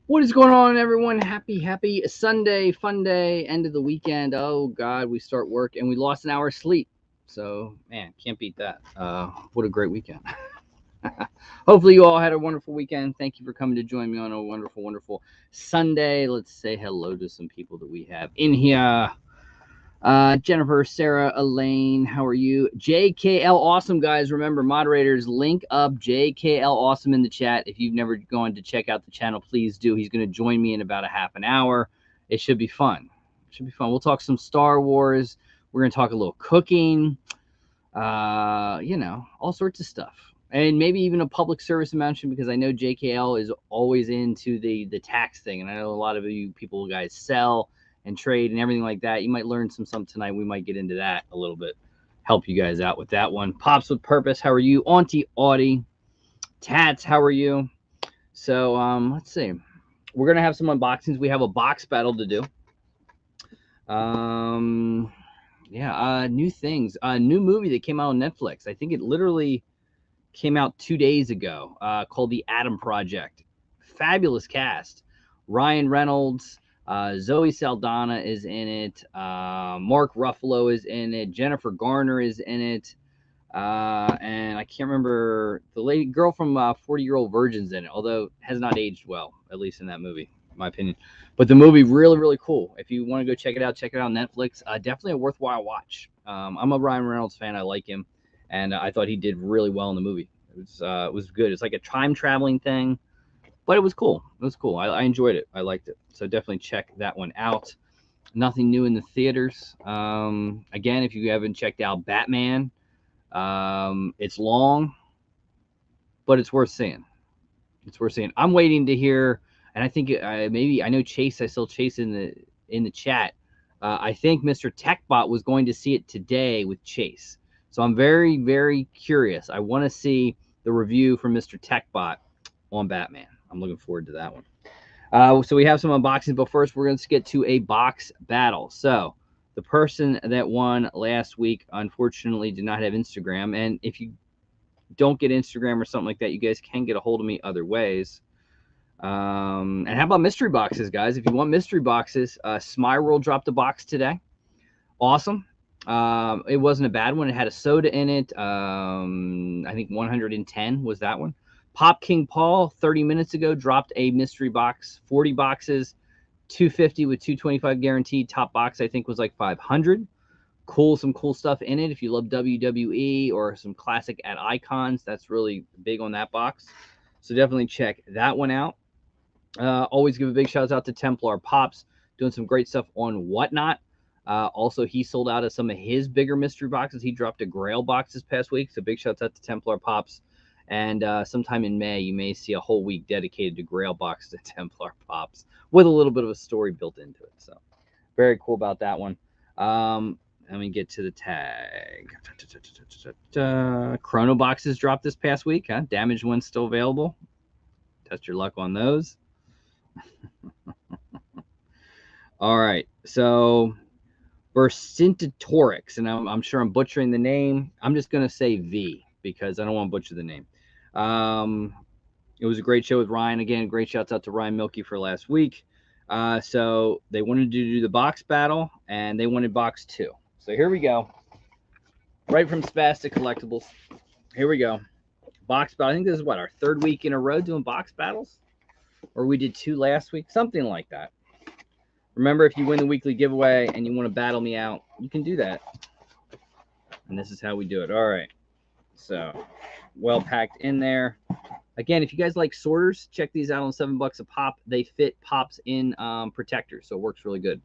What is going on, everyone? Happy Sunday, fun day, end of the weekend. Oh, God, we start work and we lost an hour of sleep. So, man, can't beat that. What a great weekend. Hopefully, you all had a wonderful weekend. Thank you for coming to join me on a wonderful Sunday. Let's say hello to some people that we have in here. Jennifer, Sarah, Elaine, how are you? JKL Awesome, guys. Remember, moderators, link up JKL Awesome in the chat. If you've never gone to check out the channel, please do. He's going to join me in about a half an hour. It should be fun. It should be fun. We'll talk some Star Wars. We're going to talk a little cooking, all sorts of stuff. And maybe even a public service announcement, because I know JKL is always into the tax thing. And I know a lot of you people guys sell and trade and everything like that. You might learn something tonight. We might get into that a little bit. Help you guys out with that one. Pops with Purpose, how are you? Auntie Audie. Tats, how are you? So let's see. We're gonna have some unboxings. We have a box battle to do. New things. A new movie that came out on Netflix. I think it literally came out 2 days ago, called The Adam Project. Fabulous cast. Ryan Reynolds, Zoe Saldana is in it. Mark Ruffalo is in it. Jennifer Garner is in it. And I can't remember the girl from 40-Year-Old Virgin's in it, although has not aged well, at least in that movie, in my opinion. But the movie, really cool. If you want to go check it out on Netflix. Definitely a worthwhile watch. I'm a Ryan Reynolds fan. I like him. And I thought he did really well in the movie. It was good. It's like a time traveling thing, but it was cool. It was cool. I enjoyed it. I liked it. So definitely check that one out. Nothing new in the theaters. Again, if you haven't checked out Batman, it's long, but it's worth seeing. It's worth seeing. I'm waiting to hear, and I think maybe I know Chase. I saw Chase in the chat. I think Mr. Techbot was going to see it today with Chase. So I'm very curious. I want to see the review from Mr. Techbot on Batman. I'm looking forward to that one. So we have some unboxings, but first we're going to get to a box battle. So the person that won last week, unfortunately, did not have Instagram. And if you don't get Instagram or something like that, you guys can get a hold of me other ways. And how about mystery boxes, guys? If you want mystery boxes, Smyroll dropped a box today. Awesome. It wasn't a bad one. It had a soda in it. I think 110 was that one. Pop King Paul 30 minutes ago dropped a mystery box, 40 boxes, 250 with 225 guaranteed. Top box I think was like 500. Some cool stuff in it. If you love WWE or some classic at icons, that's really big on that box. So definitely check that one out. Always give a big shout out to Templar Pops, doing some great stuff on Whatnot. Also, he sold out of some of his bigger mystery boxes. He dropped a Grail box this past week. So big shout out to Templar Pops. And sometime in May, you may see a whole week dedicated to Grail boxes and Templar Pops with a little bit of a story built into it. So very cool about that one. Let me get to the tag. Chrono boxes dropped this past week. Damaged ones still available. Test your luck on those. All right. So Vercingetorix, and I'm sure I'm butchering the name. I'm just going to say V because I don't want to butcher the name. It was a great show with Ryan. Again, great shouts out to Ryan Milky for last week. So they wanted to do the box battle, and they wanted box 2. So here we go. Right from Spastic Collectibles. Here we go. Box battle. I think this is what, our 3rd week in a row doing box battles? Or we did 2 last week? Something like that. Remember, if you win the weekly giveaway and you want to battle me out, you can do that. And this is how we do it. All right. So, well packed in there. Again, if you guys like sorters, check these out on $7 a pop. They fit pops in protectors, so it works really good.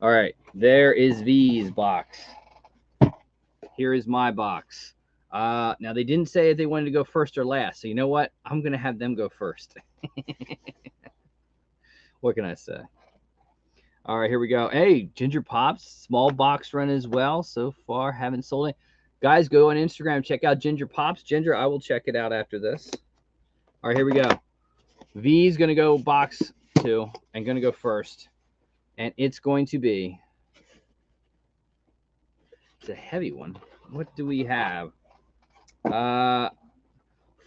All right. There is V's box. Here is my box. Now, they didn't say if they wanted to go first or last. So, you know what? I'm going to have them go first. What can I say? All right, here we go. Hey, Ginger Pops, small box run as well. So far, haven't sold it. Guys, go on Instagram, check out Ginger Pops. Ginger, I will check it out after this. All right, here we go. V's going to go box 2 and going to go first. And it's going to be, it's a heavy one. What do we have?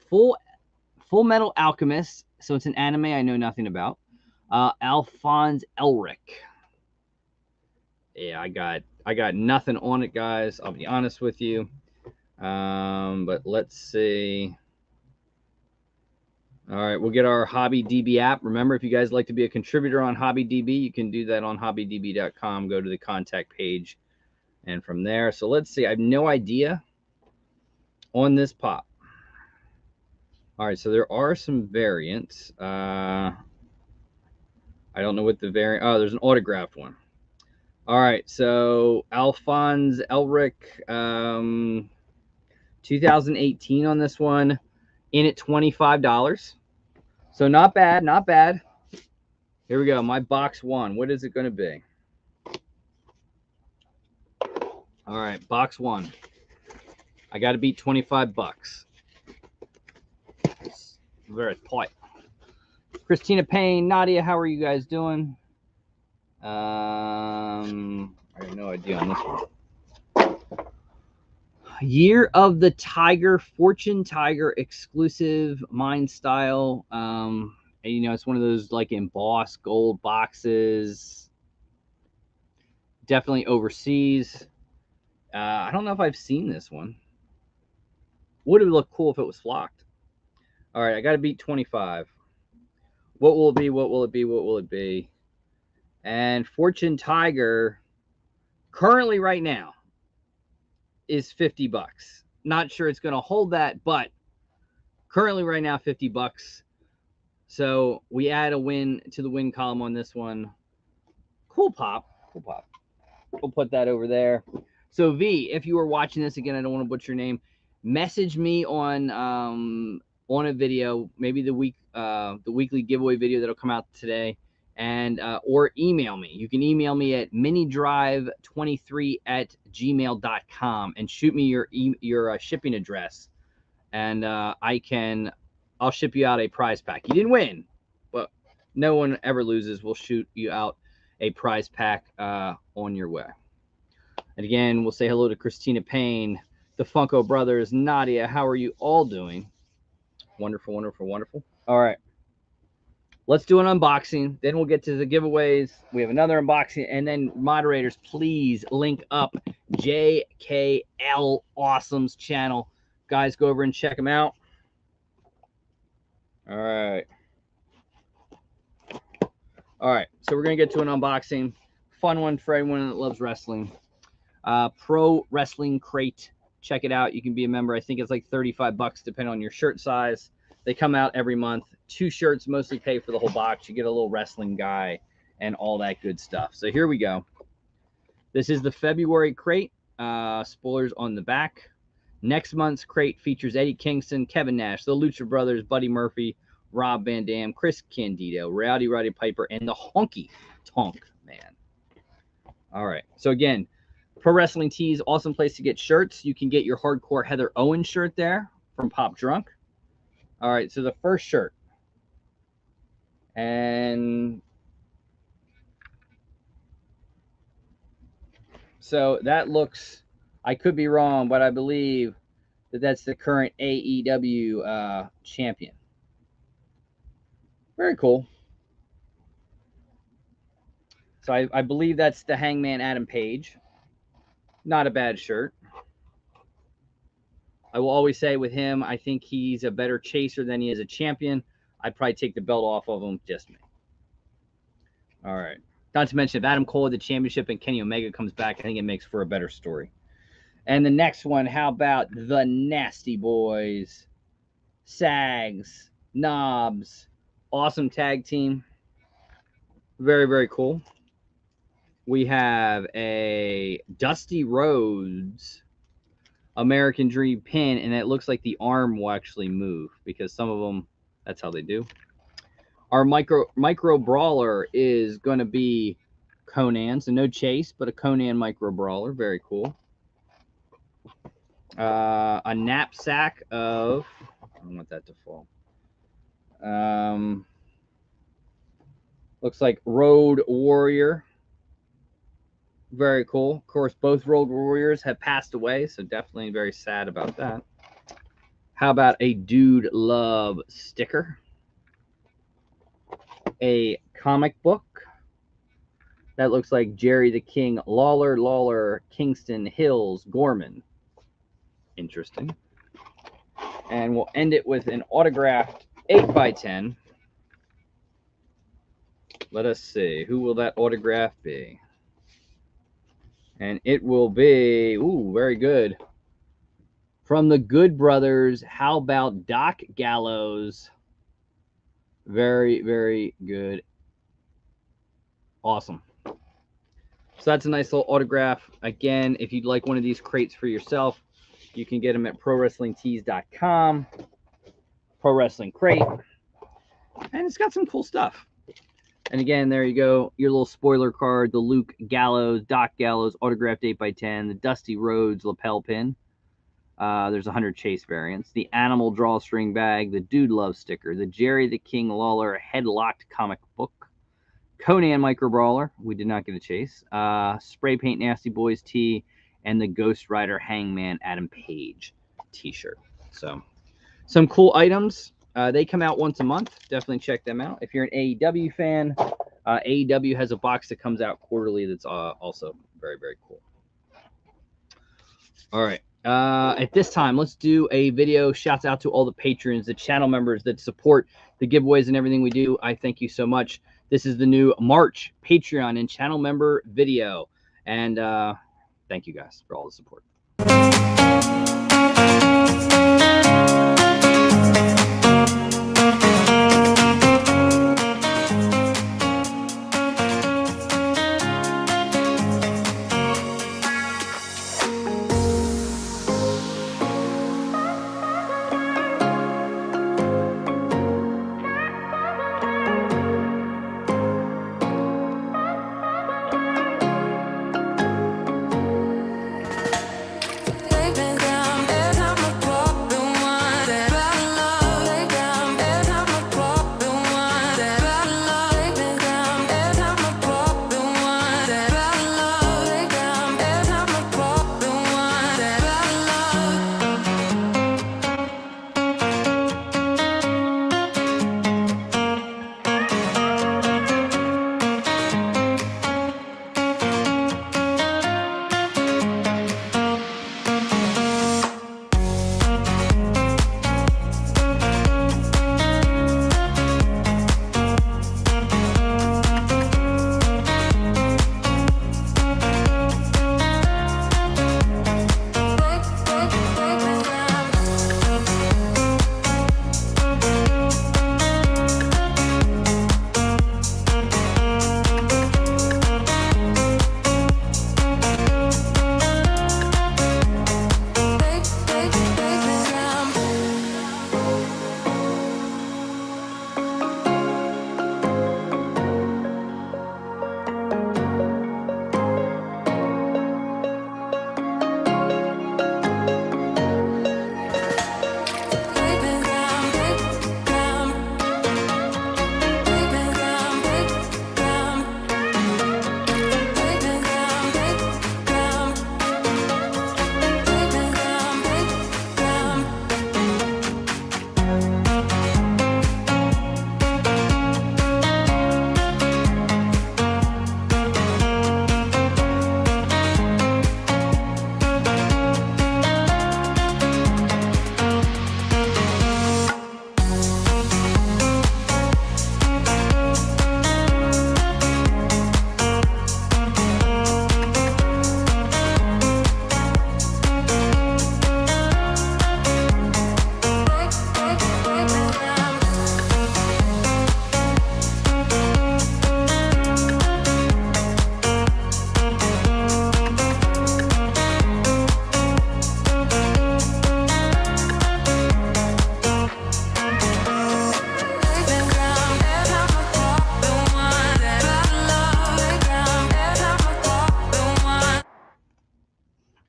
Full Metal Alchemist. So it's an anime I know nothing about. Alphonse Elric. Yeah, I got nothing on it, guys. I'll be honest with you. But let's see. All right, we'll get our HobbyDB app. Remember, if you guys like to be a contributor on HobbyDB, you can do that on hobbydb.com. Go to the contact page, and from there. So let's see. I have no idea on this pop. All right, so there are some variants. I don't know what the variant. Oh, there's an autographed one. All right, so Alphonse Elric, 2018 on this one, in at $25. So not bad, not bad. Here we go, my box one. What is it going to be? All right, box one. I got to beat 25 bucks. It's very tight. Christina Payne, Nadia, how are you guys doing? I have no idea on this one. Year of the Tiger, Fortune Tiger exclusive, mine style. You know, it's one of those like embossed gold boxes. Definitely overseas. I don't know if I've seen this one. Would have looked cool if it was flocked. All right, I got to beat 25. What will it be? What will it be? What will it be? And Fortune Tiger, currently right now, is 50 bucks. Not sure it's going to hold that, but currently right now, 50 bucks. So we add a win to the win column on this one. Cool pop. Cool pop. We'll put that over there. So V, if you are watching this, again, I don't want to butcher your name, message me on a video, maybe the weekly giveaway video that'll come out today, and or email me. You can email me at minidrive23@gmail.com and shoot me your shipping address, and I'll ship you out a prize pack. You didn't win, but no one ever loses. We'll shoot you out a prize pack on your way. And again, we'll say hello to Christina Payne, the Funko Brothers, Nadia. How are you all doing? Wonderful, wonderful, wonderful. All right. Let's do an unboxing. Then we'll get to the giveaways. We have another unboxing. And then, moderators, please link up JKL Awesome's channel. Guys, go over and check them out. All right. All right. So we're going to get to an unboxing. Fun one for everyone that loves wrestling. Pro Wrestling Crate. Check it out. You can be a member. I think it's like 35 bucks depending on your shirt size. They come out every month. 2 shirts mostly pay for the whole box. You get a little wrestling guy and all that good stuff. So here we go. This is the February crate. Spoilers on the back. Next month's crate features Eddie Kingston, Kevin Nash, the Lucha Brothers, Buddy Murphy, Rob Van Dam, Chris Candido, Roddy Piper, and the Honky Tonk Man. All right. So again, Pro Wrestling Tees, awesome place to get shirts. You can get your Hardcore Heather Owens shirt there from Pop Drunk. All right, so the first shirt. And so that looks, I could be wrong, but I believe that that's the current AEW champion. Very cool. So I believe that's the Hangman Adam Page. Not a bad shirt. I will always say with him, I think he's a better chaser than he is a champion. I'd probably take the belt off of him, just me. All right. Not to mention, if Adam Cole had the championship and Kenny Omega comes back, I think it makes for a better story. And the next one, how about the Nasty Boys? Sags, Knobs, awesome tag team. Very, very cool. We have a Dusty Rhodes American Dream pin, and it looks like the arm will actually move because some of them, that's how they do. Our micro brawler is going to be Conan, so no Chase, but a Conan micro brawler. Very cool. A knapsack of, I don't want that to fall. Looks like Road Warrior. Very cool. Of course, both Road Warriors have passed away, so definitely very sad about that. How about a Dude Love sticker? a comic book that looks like Jerry the King Lawler, Kingston, Hills, Gorman. Interesting. And we'll end it with an autographed 8x10. Let us see. Who will that autograph be? And it will be, ooh, very good. From the Good Brothers, how about Doc Gallows? Very, very good. Awesome. So that's a nice little autograph. Again, if you'd like one of these crates for yourself, you can get them at ProWrestlingTees.com. Pro Wrestling Crate. And it's got some cool stuff. And again, there you go. Your little spoiler card, the Luke Gallows, Doc Gallows, autographed 8x10, the Dusty Rhodes lapel pin. There's 100 chase variants. The Animal Drawstring bag, the Dude Love sticker, the Jerry the King Lawler headlocked comic book, Conan Micro Brawler, we did not get a chase, Spray Paint Nasty Boys tee, and the Ghost Rider Hangman Adam Page t-shirt. So some cool items. They come out once a month. Definitely check them out. If you're an AEW fan, AEW has a box that comes out quarterly that's also very, very cool. All right. At this time, let's do a video. Shouts out to all the patrons, the channel members that support the giveaways and everything we do. I thank you so much. This is the new March Patreon and channel member video. And thank you guys for all the support.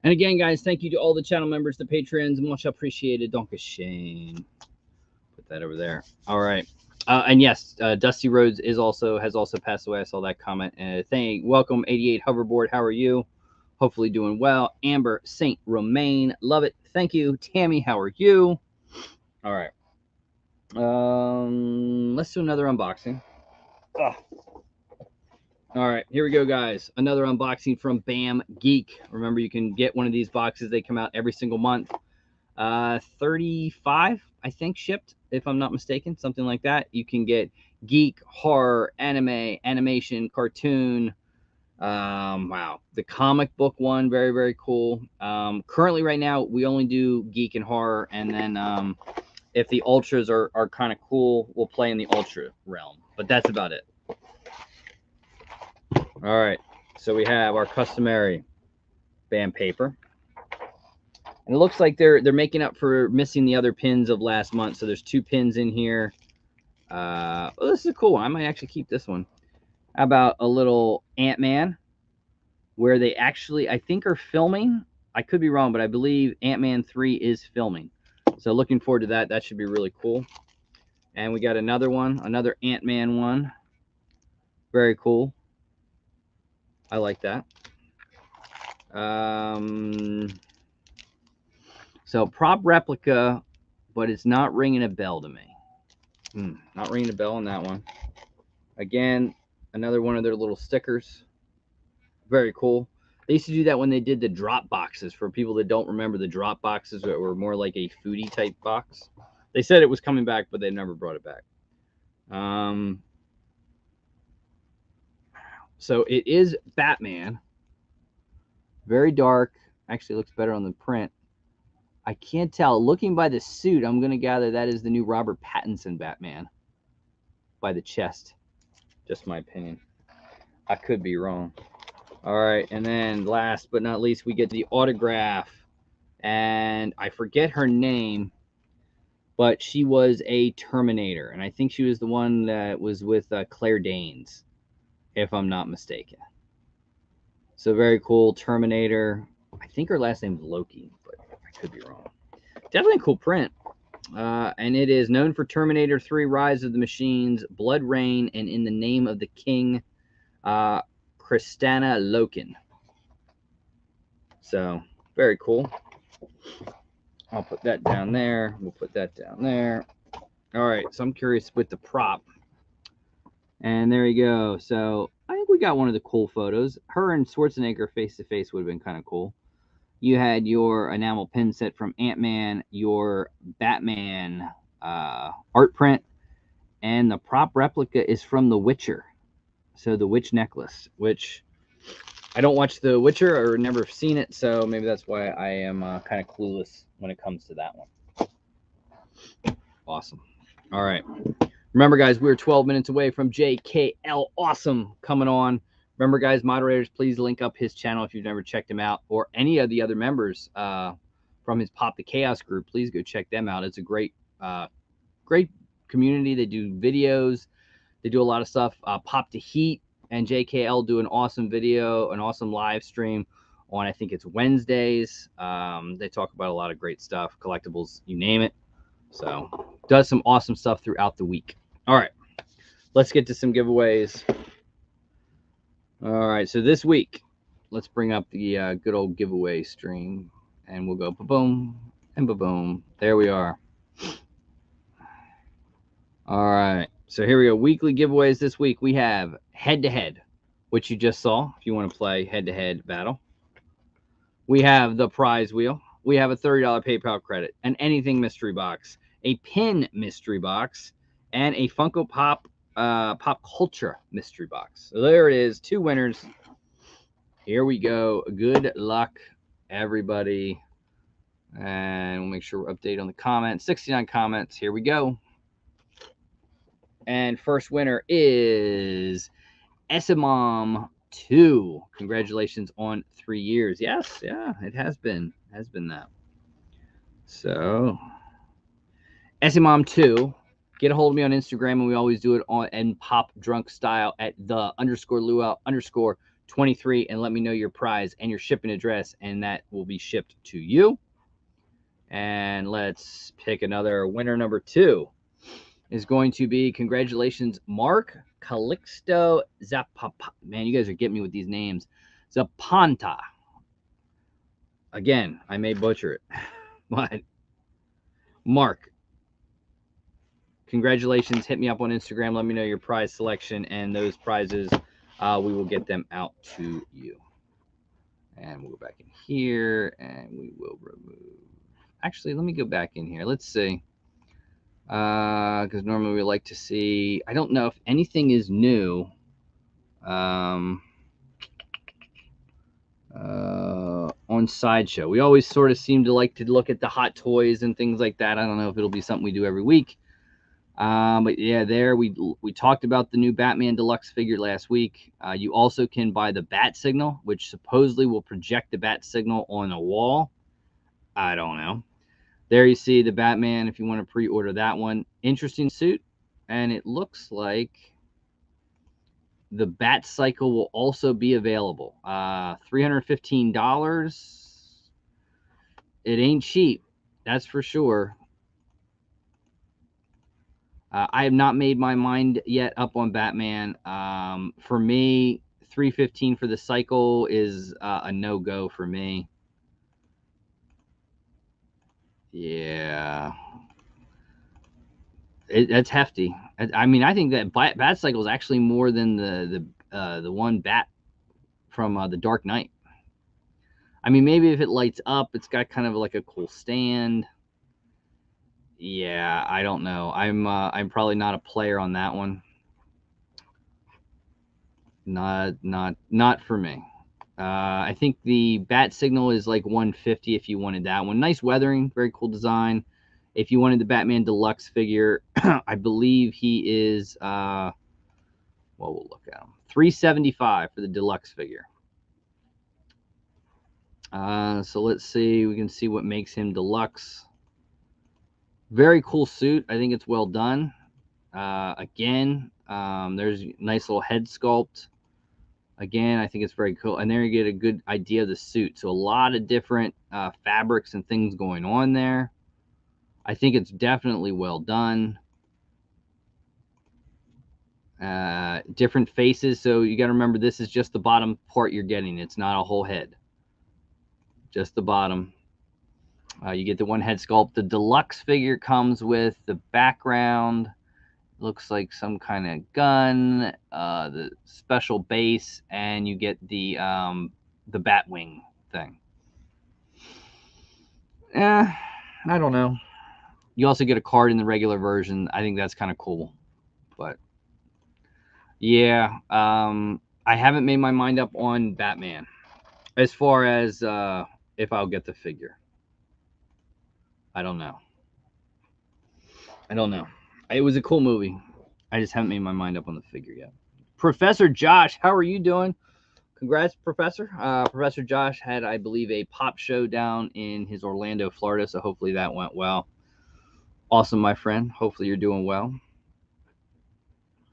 And again, guys, thank you to all the channel members, the patrons. Much appreciated. Don't get shame. Put that over there. All right. And yes, Dusty Rhodes has also passed away. I saw that comment. Welcome, 88 Hoverboard. How are you? Hopefully doing well. Amber Saint Romaine. Love it. Thank you. Tammy, how are you? All right. Let's do another unboxing. Ugh. All right, here we go, guys. Another unboxing from Bam Geek. Remember, you can get one of these boxes. They come out every single month. 35, I think, shipped, if I'm not mistaken, something like that. You can get geek, horror, anime, animation, cartoon. Wow, the comic book one, very, very cool. Currently, right now, we only do geek and horror, and then if the ultras are kind of cool, we'll play in the ultra realm. But that's about it. All right, so we have our customary Bam paper. And it looks like they're making up for missing the other pins of last month. So there's 2 pins in here. Oh, this is a cool one. I might actually keep this one. How about a little Ant-Man, where they actually, I think, are filming. I could be wrong, but I believe Ant-Man 3 is filming. So looking forward to that. That should be really cool. And we got another one, another Ant-Man one. Very cool. I like that. So prop replica, but it's not ringing a bell to me. Not ringing a bell on that one. Again, another one of their little stickers. Very cool. They used to do that when they did the drop boxes. For people that don't remember, the drop boxes that were more like a foodie type box. They said it was coming back, but they never brought it back. So it is Batman. Very dark. Actually looks better on the print. I can't tell. Looking by the suit, I'm going to gather that is the new Robert Pattinson Batman. By the chest. Just my opinion. I could be wrong. All right, and then last but not least, we get the autograph. And I forget her name, but she was a Terminator. And I think she was the one that was with Claire Danes, if I'm not mistaken. So very cool, Terminator. I think her last name is Loki, but I could be wrong. Definitely a cool print. And it is known for Terminator 3, Rise of the Machines, Blood Rain, and In the Name of the King, Kristana Loken. So, very cool. I'll put that down there. We'll put that down there. All right, so I'm curious with the prop. And there you go. So, I think we got one of the cool photos. Her and Schwarzenegger face-to-face would have been kind of cool. You had your enamel pin set from Ant-Man, your Batman art print, and the prop replica is from The Witcher. So the Witch necklace, which I don't watch The Witcher or never seen it, so maybe that's why I am kind of clueless when it comes to that one. Awesome. All right. Remember, guys, we're 12 minutes away from JKL Awesome coming on. Remember, guys, moderators, please link up his channel if you've never checked him out, or any of the other members from his Pop the Chaos group. Please go check them out. It's a great community. They do videos. They do a lot of stuff. Pop the Heat and JKL do an awesome video, an awesome live stream on, I think it's Wednesdays. They talk about a lot of great stuff, collectibles, you name it. So does some awesome stuff throughout the week. All right, let's get to some giveaways. All right, so this week, let's bring up the good old giveaway stream, and we'll go ba-boom and ba-boom. There we are. All right, so here we go. Weekly giveaways this week. We have head-to-head, which you just saw if you want to play head-to-head battle. We have the prize wheel. We have a $30 PayPal credit, an anything mystery box, a pin mystery box, and a Funko Pop pop culture mystery box. So there it is, 2 winners. Here we go. Good luck, everybody. And we'll make sure we're updated on the comments. 69 comments. Here we go. And first winner is Esimom 2. Congratulations on 3 years. Yes, yeah, it has been. Has been that. So, Esimom 2. Get a hold of me on Instagram, and we always do it in pop drunk style at _Luau_23, and let me know your prize and your shipping address, and that will be shipped to you. And let's pick another winner. Number 2 is going to be, congratulations, Mark Calixto Zapapa. Man, you guys are getting me with these names. Zapanta. Again, I may butcher it, but Mark, congratulations. Hit me up on Instagram. Let me know your prize selection, and those prizes, we will get them out to you. And we'll go back in here, and we will remove. Actually, let me go back in here. Let's see. Because normally we like to see. I don't know if anything is new. On Sideshow, we always sort of seem to like to look at the hot toys and things like that. I don't know if it'll be something we do every week. But yeah, there we talked about the new Batman Deluxe figure last week. You also can buy the Bat Signal, which supposedly will project the Bat Signal on a wall. I don't know. There you see the Batman if you want to pre-order that one. Interesting suit, and it looks like the Bat Cycle will also be available. $315. It ain't cheap, that's for sure. I have not made my mind yet up on Batman. For me, $315 for the Cycle is a no-go for me. Yeah. That's hefty. I mean, I think that Bat Cycle is actually more than the one Bat from the Dark Knight. I mean, maybe if it lights up, it's got kind of like a cool stand. Yeah, I don't know. I'm probably not a player on that one. Not for me. I think the Bat Signal is like $150 if you wanted that one. Nice weathering, very cool design. If you wanted the Batman Deluxe figure, I believe he is, well, we'll look at him. $375 for the Deluxe figure. So let's see. We can see what makes him Deluxe. Very cool suit. I think it's well done. Again, there's a nice little head sculpt. Again, I think it's very cool. And there you get a good idea of the suit. So a lot of different fabrics and things going on there. I think it's definitely well done. Different faces. So you got to remember, this is just the bottom part you're getting. It's not a whole head. Just the bottom. You get the one head sculpt. The Deluxe figure comes with the background. Looks like some kind of gun, the special base, and you get the Batwing thing. I don't know. You also get a card in the regular version. I think that's kind of cool. But yeah, I haven't made my mind up on Batman as far as if I'll get the figure. I don't know. It was a cool movie. I just haven't made my mind up on the figure yet. Professor Josh, how are you doing? Congrats, Professor. Professor Josh had, I believe, a pop show down in his Orlando, Florida, so hopefully that went well. Awesome, my friend. Hopefully you're doing well.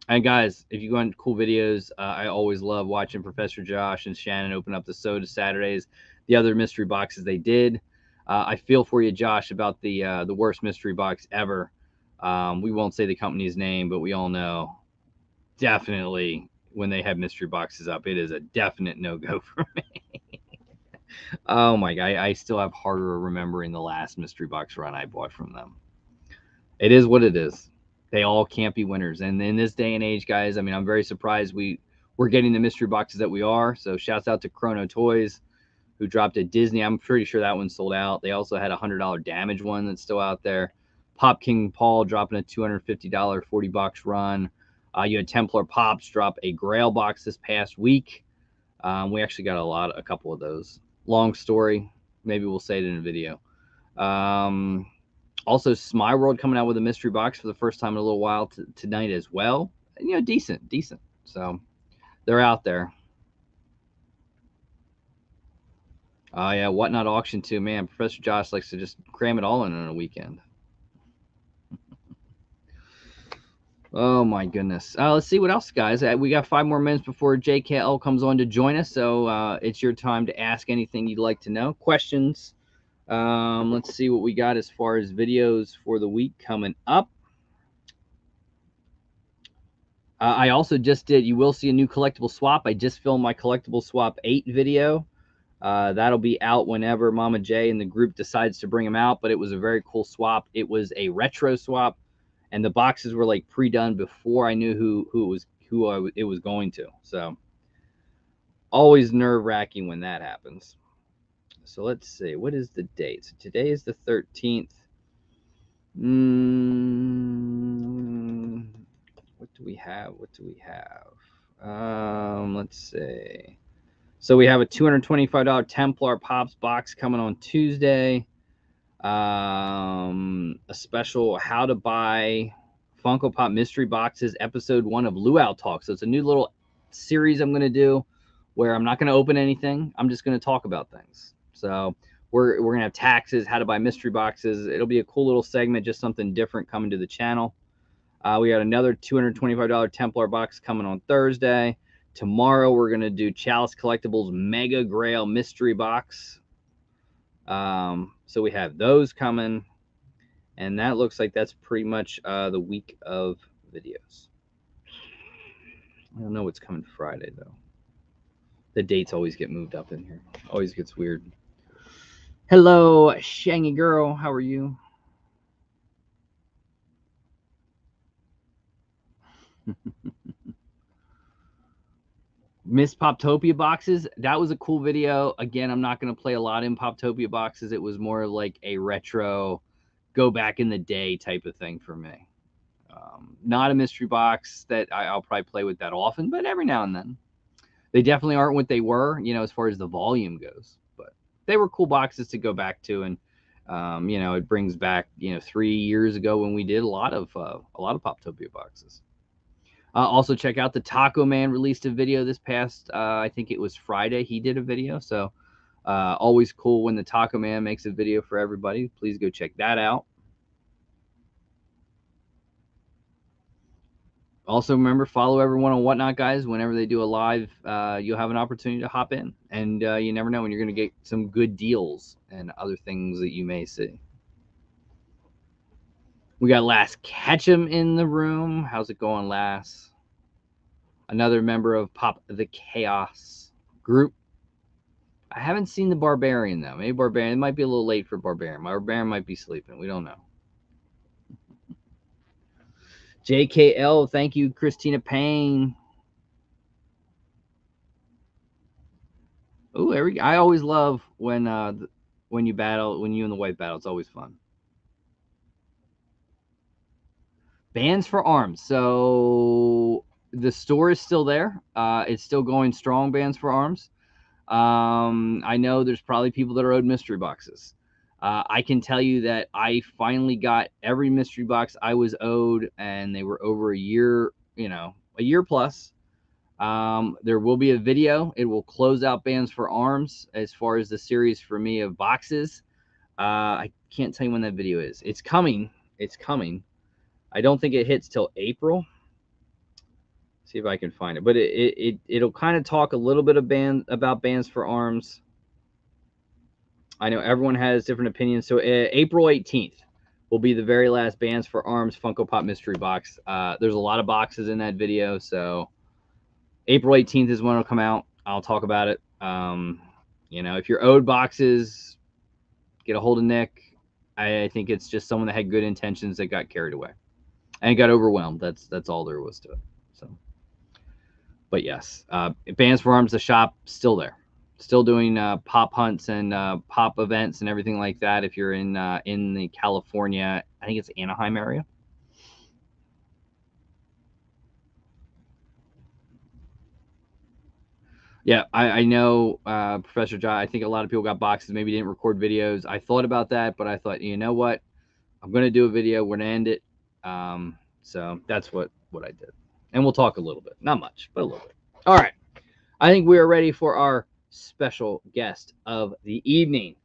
And guys, if you go on cool videos, I always love watching Professor Josh and Shannon open up the soda Saturdays, the other mystery boxes they did. I feel for you, Josh, about the worst mystery box ever. We won't say the company's name, but we all know definitely when they have mystery boxes up, it is a definite no-go for me. Oh my God, I still have harder remembering the last mystery box run I bought from them. It is what it is. They all can't be winners. And in this day and age, guys, I mean, I'm very surprised we're getting the mystery boxes that we are. So shouts out to Chrono Toys, who dropped at Disney. I'm pretty sure that one sold out. They also had a $100 damage one that's still out there. Pop King Paul dropping a $250 40 box run. You had Templar Pops drop a Grail box this past week. We actually got a couple of those. Long story. Maybe we'll say it in a video. Also, Smile World coming out with a mystery box for the first time in a little while tonight as well. You know, decent. So they're out there. Oh yeah, Whatnot auction too, man. Professor Josh likes to just cram it all in on a weekend. Oh my goodness. Let's see what else, guys. We got 5 more minutes before JKL comes on to join us, so it's your time to ask anything you'd like to know. Questions. Let's see what we got as far as videos for the week coming up. I also just did, you will see a new collectible swap. I just filmed my collectible swap 8 video. That'll be out whenever Mama J and the group decides to bring them out, but it was a very cool swap. It was a retro swap. and the boxes were like pre-done before I knew who it was going to. So always nerve-wracking when that happens. So let's see, what is the date? So today is the 13th. What do we have? Let's see. So we have a $225 Templar Pops box coming on Tuesday. A special how to buy Funko Pop mystery boxes, episode 1 of Luau Talk. So it's a new little series I'm going to do where I'm not going to open anything. I'm just going to talk about things. So we're going to have taxes, how to buy mystery boxes. It'll be a cool little segment, just something different coming to the channel. We got another $225 Templar box coming on Thursday. Tomorrow we're going to do Chalice Collectibles Mega Grail Mystery Box. So we have those coming. And that looks like that's pretty much the week of videos. I don't know what's coming Friday, though. The dates always get moved up in here. Always gets weird. Hello, Shangy Girl. How are you? Miss Poptopia boxes. That was a cool video. Again, I'm not going to play a lot in Poptopia boxes. It was more like a retro, go back in the day type of thing for me. Not a mystery box that I'll probably play with that often, but every now and then. They definitely aren't what they were, as far as the volume goes. But they were cool boxes to go back to, and it brings back 3 years ago when we did a lot of Poptopia boxes. Also, check out the Taco Man released a video this past, I think it was Friday. He did a video. So always cool when the Taco Man makes a video for everybody. Please go check that out. Also, remember, follow everyone on Whatnot, guys. Whenever they do a live, you'll have an opportunity to hop in. And you never know when you're going to get some good deals and other things that you may see. We got Lass Ketchum in the room. How's it going, Lass? Another member of Pop the Chaos group. I haven't seen the Barbarian, though. Maybe Barbarian. It might be a little late for Barbarian. Barbarian might be sleeping. We don't know. JKL, thank you, Christina Payne. Oh, there we go. I always love when you battle, when you and the wife battle. It's always fun. Bands for Arms. So the store is still there. It's still going strong, Bands for Arms. I know there's probably people that are owed mystery boxes. I can tell you that I finally got every mystery box I was owed, and they were over a year, a year plus. There will be a video. It will close out Bands for Arms as far as the series for me of boxes. I can't tell you when that video is. It's coming. It's coming. I don't think it hits till April. See if I can find it. But it'll kind of talk a little bit about Bands for Arms. I know everyone has different opinions. So April 18th will be the very last Bands for Arms Funko Pop mystery box. There's a lot of boxes in that video. So April 18th is when it'll come out. I'll talk about it. If you're owed boxes, get a hold of Nick. I think it's just someone that had good intentions that got carried away and got overwhelmed. That's all there was to it. So, but yes, Bands for Arms, the shop, still there, still doing pop hunts and pop events and everything like that. If you're in the California, I think it's Anaheim area. Yeah, I know, Professor John. I think a lot of people got boxes, maybe didn't record videos. I thought about that, but I thought, you know what? I'm going to do a video. We're going to end it. So that's what I did. And we'll talk a little bit. Not much, but a little bit. All right. I think we are ready for our special guest of the evening.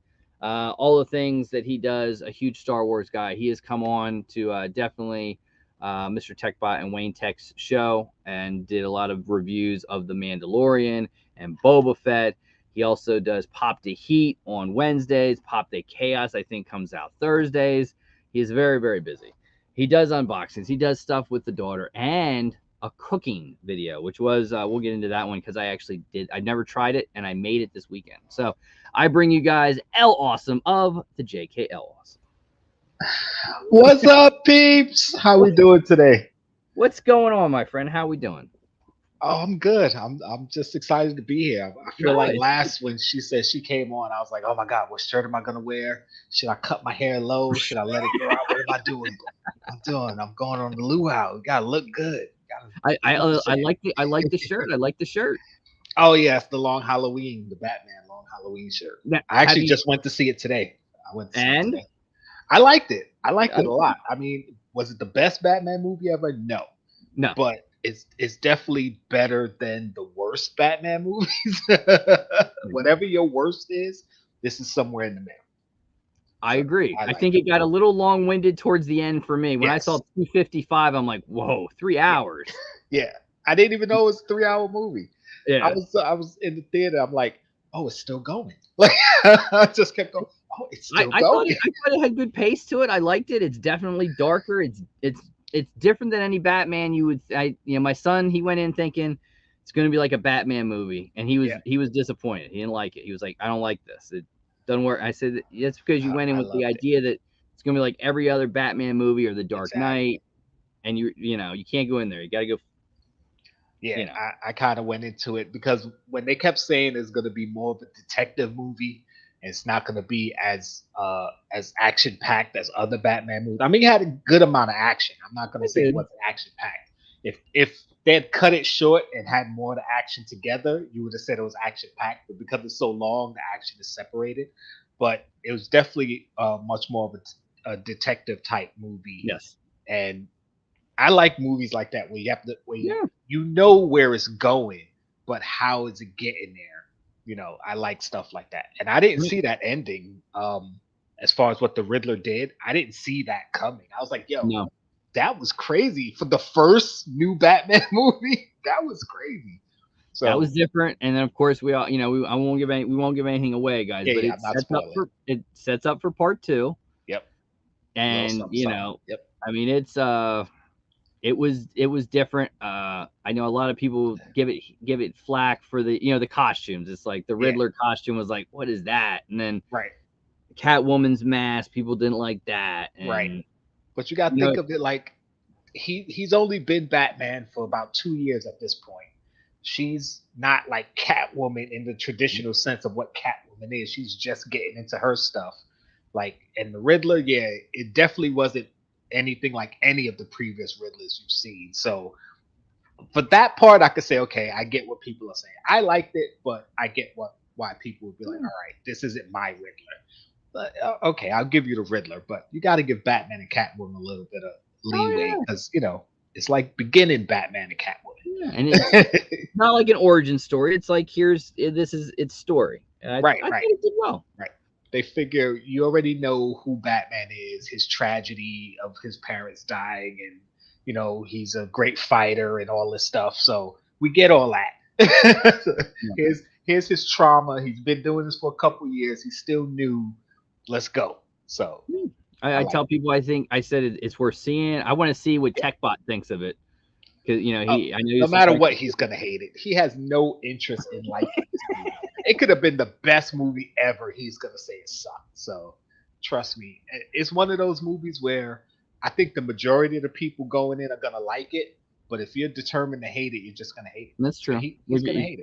All the things that he does, a huge Star Wars guy. He has come on to definitely Mr. TechBot and Wayne Tech's show and did a lot of reviews of The Mandalorian and Boba Fett. He also does Pop the Heat on Wednesdays. Pop the Chaos, I think, comes out Thursdays. He is very, very busy. He does unboxings. He does stuff with the daughter and a cooking video, which was, we'll get into that one because I actually did. I never tried it, and I made it this weekend. So I bring you guys L Awesome of the JKL Awesome. What's up, peeps? How we doing today? What's going on, my friend? How we doing? Oh, I'm good. I'm just excited to be here. I feel like Nice. last when she said she came on, I was like, oh my god, what shirt am I gonna wear? Should I cut my hair low? Should I let it grow out? What am I doing? I'm going on the luau. Gotta look good. Gotta look the same. I like the shirt. I like the shirt. Oh yes, the long Halloween, the Batman long Halloween shirt. Now, I have actually you just went to see it today. I went to see it and today. I liked it. I liked uh, it a lot. I mean, was it the best Batman movie ever? No. no? But it's definitely better than the worst Batman movies. Whatever your worst is, this is somewhere in the middle. I So agree. I I like think it. it got a little long-winded towards the end for me. When I saw Yes. 255, I'm like, whoa, 3 hours. Yeah. I didn't even know it was a 3 hour movie. Yeah. I was in the theater. I'm like, oh, it's still going. Like I just kept going. Oh, it's still going. I thought it had good pace to it. I liked it. It's definitely darker. It's different than any Batman you would. My son, he went in thinking it's going to be like a Batman movie, and Yeah, he was disappointed. He didn't like it. He was like, I don't like this. It doesn't work. I said that's because you went in I with the loved it. idea that it's going to be like every other Batman movie or The Dark Exactly. Knight, and you can't go in there. You got to go. Yeah, You know, I kind of went into it because when they kept saying it's going to be more of a detective movie, and it's not going to be as action packed as other Batman movies. I mean, it had a good amount of action. I'm not going to it say it did. wasn't action packed. If they had cut it short and had more of the action together, you would have said it was action packed. But because it's so long, the action is separated. But it was definitely much more of a detective type movie, Yes. and I like movies like that where you have to where Yeah. you know where it's going, but how is it getting there? I like stuff like that. And I didn't see that ending. As far as what the Riddler did, I didn't see that coming. I was like, yo, No. that was crazy for the first new Batman movie. That was crazy. That was So different, and then of course we all, we won't give anything away, guys. yeah, But yeah, I'm not spoiling. it sets up for part two, Yep. A little and something, something. Yep. I mean it was different. I know a lot of people give it flack for the costumes. It's like the Yeah. Riddler costume was like, what is that? And then Right. Catwoman's mask, people didn't like that, Right. and But you gotta you know think of it like he's only been Batman for about 2 years at this point. She's not like Catwoman in the traditional sense of what Catwoman is. She's just getting into her stuff. Like, and the Riddler, yeah, it definitely wasn't anything like any of the previous Riddlers you've seen. So for that part, I could say, okay, I get what people are saying. I liked it, but I get why people would be like, all right, this isn't my Riddler. But, okay, I'll give you the Riddler, but you got to give Batman and Catwoman a little bit of oh leeway yeah, because it's like beginning Batman and yeah, and it's Catwoman. not like an origin story. It's like this is its story, and Right, I thought right, it did well. right. They figure you already know who Batman is, his tragedy of his parents dying, and he's a great fighter and all this stuff. So we get all that. Yeah. Here's his trauma. He's been doing this for a couple years. He's still new. Let's go. So I I like tell it. people I said it's worth seeing. I want to see what TechBot thinks of it because Oh, I know no he's just matter like what, he's gonna hate it. He has no interest in liking this movie. It could have been the best movie ever. He's gonna say it sucked. So trust me, it's one of those movies where I think the majority of the people going in are gonna like it. But if you're determined to hate it, you're just gonna hate it. that's So true. he's gonna hate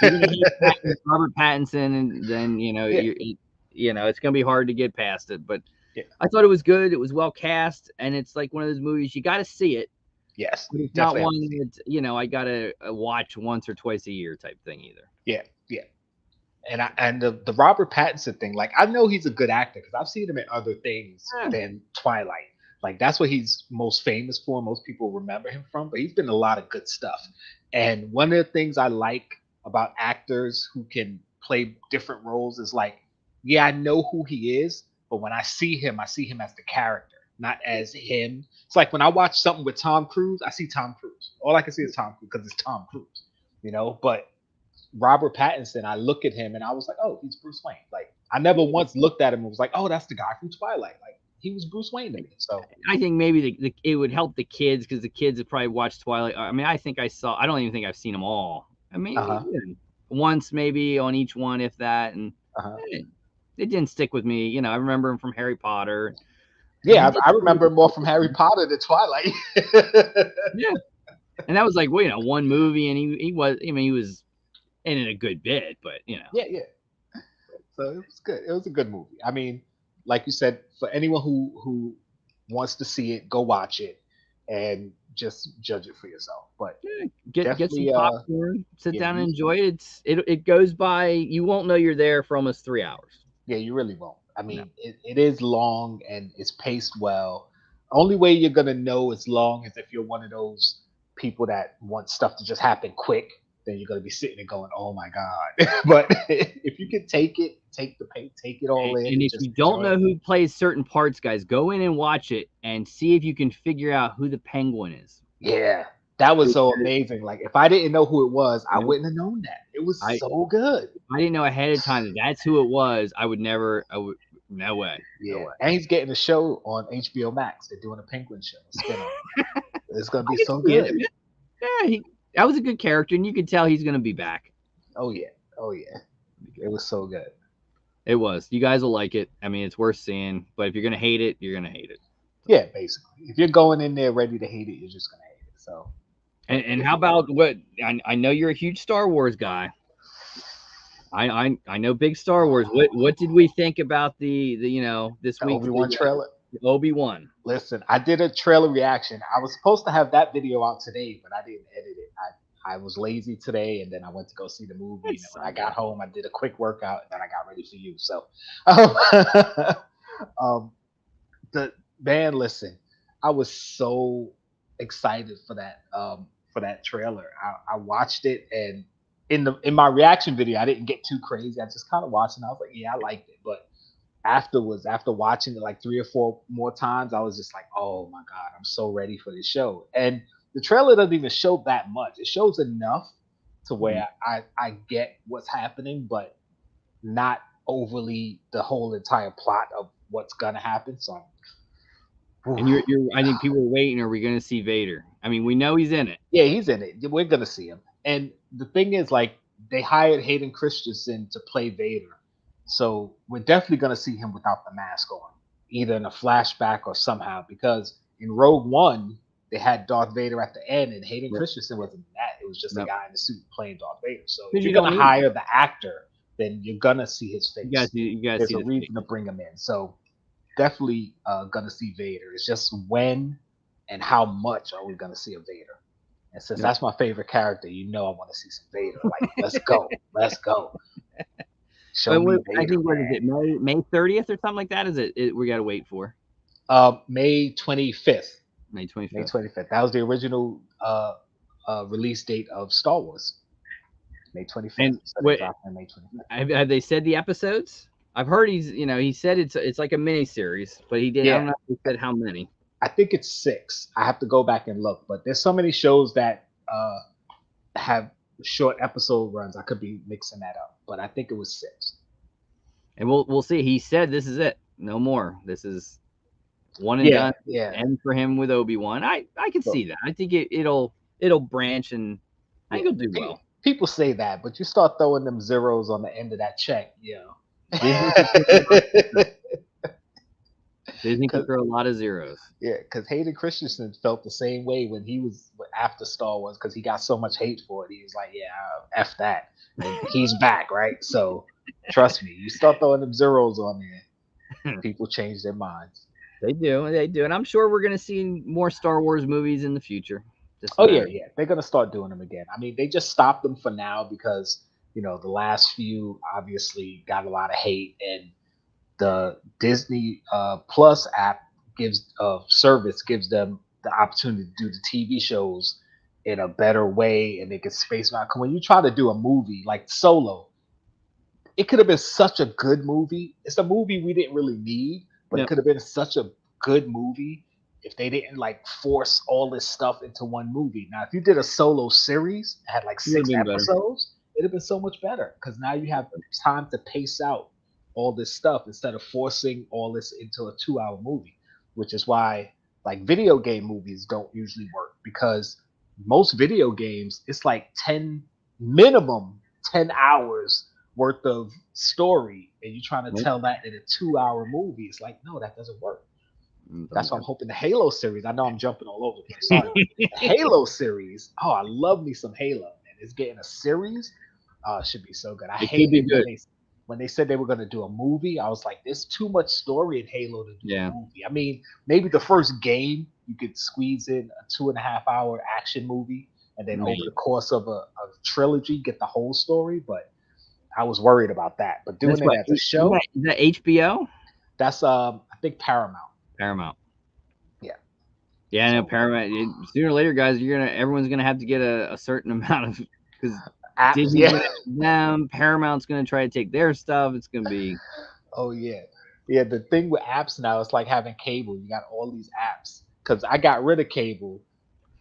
You're gonna hate it. Robert Pattinson, and then Yeah, it's gonna be hard to get past it. But yeah, I thought it was good. It was well cast, and it's like one of those movies you got to see it. yes, But it's not definitely have one to see it. that I gotta watch once or twice a year type thing either. Yeah, yeah. And the Robert Pattinson thing, like I know he's a good actor because I've seen him in other things Yeah. than Twilight. Like that's what he's most famous for. Most people remember him from, but he's been in a lot of good stuff. And one of the things I like about actors who can play different roles is like, yeah, I know who he is, but when I see him as the character, not as him. It's like when I watch something with Tom Cruise, I see Tom Cruise. All I can see is Tom Cruise because it's Tom Cruise, But Robert Pattinson, I look at him and I was like, oh, he's Bruce Wayne. Like I never once looked at him and was like, oh, that's the guy from Twilight. Like he was Bruce Wayne to me. So I think maybe it would help the kids because the kids have probably watched Twilight. I mean, I think I saw. I don't even think I've seen them all. I mean, uh huh, once maybe on each one, if that, and uh huh, it didn't stick with me. I remember him from Harry Potter. Like he Yeah, did I so many remember more good from things. Harry Potter than Twilight. Yeah, and that was like, well, one movie, and he was. I mean, he was in it a good bit, but Yeah, yeah. So it was good. It was a good movie. I mean, like you said, for anyone who wants to see it, go watch it and just judge it for yourself. But yeah, get some definitely, popcorn, sit yeah, down and you, enjoy it. It goes by. You won't know you're there for almost 3 hours. yeah, you really won't. I No, mean, it is long and it's paced well. Only way you're gonna know it's long is if you're one of those people that want stuff to just happen quick. Then you're gonna be sitting there going, "Oh my god!" But if you can take it, take the pain, take it all in, and and if just you don't enjoy know it. who plays certain parts, guys, go in and watch it and see if you can figure out who the Penguin is. Yeah, that was so Because, amazing. Like if I didn't know who it was, I you know, wouldn't have known that. It was I so good. I didn't know ahead of time that that's who it was. I would never. I would. No way. No Yeah, way. and he's getting a show on HBO Max. They're doing a Penguin show, a spinoff. It's gonna I be can so see it. good. Yeah, that was a good character, and you could tell he's going to be back. Oh yeah, oh yeah, it was so good. It was. You guys will like it. I mean, it's worth seeing. But if you're going to hate it, you're going to hate it. So. Yeah, basically, if you're going in there ready to hate it, you're just gonna hate it. So, but And how about what? I know you're a huge Star Wars guy. I know big Star Wars. What did we think about the this the week Obi-Wan trailer. the Obi-Wan? Listen, I did a trailer reaction. I was supposed to have that video out today, but I didn't edit it. I was lazy today, and then I went to go see the movie. And then It's when I so got good. home, I did a quick workout, and then I got ready for you. So, um, um, the man, listen, I was so excited for that trailer. I watched it, and in my reaction video, I didn't get too crazy. I just kind of watched it. And I was like, yeah, I liked it, but afterwards, after watching it like 3 or 4 more times, I was just like, oh my god, I'm so ready for this show. And the trailer doesn't even show that much. It shows enough to Mhm. where I get what's happening, but not overly the whole entire plot of what's gonna happen. So, And you're. I think people are waiting. Are we going to see Vader? I mean, we know he's in it. yeah, he's in it. We're gonna see him. And the thing is, like, they hired Hayden Christensen to play Vader, so we're definitely gonna see him without the mask on, either in a flashback or somehow. Because in Rogue One, they had Darth Vader at the end, and Hayden Yep. Christensen wasn't in that. It was just a No, guy in the suit playing Darth Vader. So if because you're you don't gonna need him. hire the actor, then you're gonna see his face. You guys There's see a the reason to face. bring him in. So definitely gonna see Vader. It's just when and how much are we gonna see of Vader? And since Yep. that's my favorite character, I want to see some Vader. Like, let's go, let's go. Show But me I Vader, think what is man. it May 30th or something like that? Is it we got to wait for May 25th. May May 25th? 25th. That was the original release date of Star Wars. May 25th. And So they what dropped on May 25th. have they said the episodes? I've heard he said it's like a mini series, but he did. I Yeah, don't know if he said how many. I think it's 6. I have to go back and look, but there's so many shows that have short episode runs. I could be mixing that up, but I think it was 6. And we'll see. He said this is it. No more. This is one and Yeah, done. yeah. End for him with Obi-Wan. I can So, see that. I think it'll branch, and I yeah. think it'll do well. People say that, but you start throwing them zeros on the end of that check, Disney can throw a lot of zeros. Because Disney can throw a lot of zeros. yeah, because Hayden Christensen felt the same way when he was after Star Wars because he got so much hate for it. He was like, "Yeah, f that," and he's back, right? So trust me, you start throwing them zeros on there, people change their minds. They do, and I'm sure we're gonna see more Star Wars movies in the future. Just a Oh yeah, matter. yeah, they're gonna start doing them again. I mean, they just stopped them for now because the last few obviously got a lot of hate, and the Disney Plus app gives service gives them the opportunity to do the TV shows in a better way, and they can space them out. 'Cause when you try to do a movie like Solo, it could have been such a good movie. It's a movie we didn't really need, but it Yep, could have been such a good movie if they didn't like force all this stuff into one movie. Now, if you did a Solo series, had like would have six been better. episodes, it'd have been so much better because now you have time to pace out all this stuff instead of forcing all this into a 2 hour movie, which is why like video game movies don't usually work because most video games it's like 10 minimum 10 hours worth of story and you're trying to Nope. tell that in a 2 hour movie. It's like, no, that doesn't work. That's why I'm hoping the Halo series. I know I'm jumping all over the place. Sorry. The Halo series. Oh, I love me some Halo, and it's getting a series. Oh, it should be so good. I It could be hated good. when they said they were going to do a movie. I was like, there's too much story in Halo to do Yeah. a movie. I mean, maybe the first game you could squeeze in a 2.5 hour action movie, and then over the course of a trilogy, get the whole story. But I was worried about that. But doing That's it what as a show, is that HBO? that's I think Paramount. Paramount. Yeah. Yeah, I know So Paramount. Sooner or later, guys, everyone's gonna have to get a certain amount of because apps, Disney's yeah. gonna have them. Paramount's gonna try to take their stuff. It's gonna be Oh yeah, yeah. The thing with apps now, it's like having cable. You got all these apps because I got rid of cable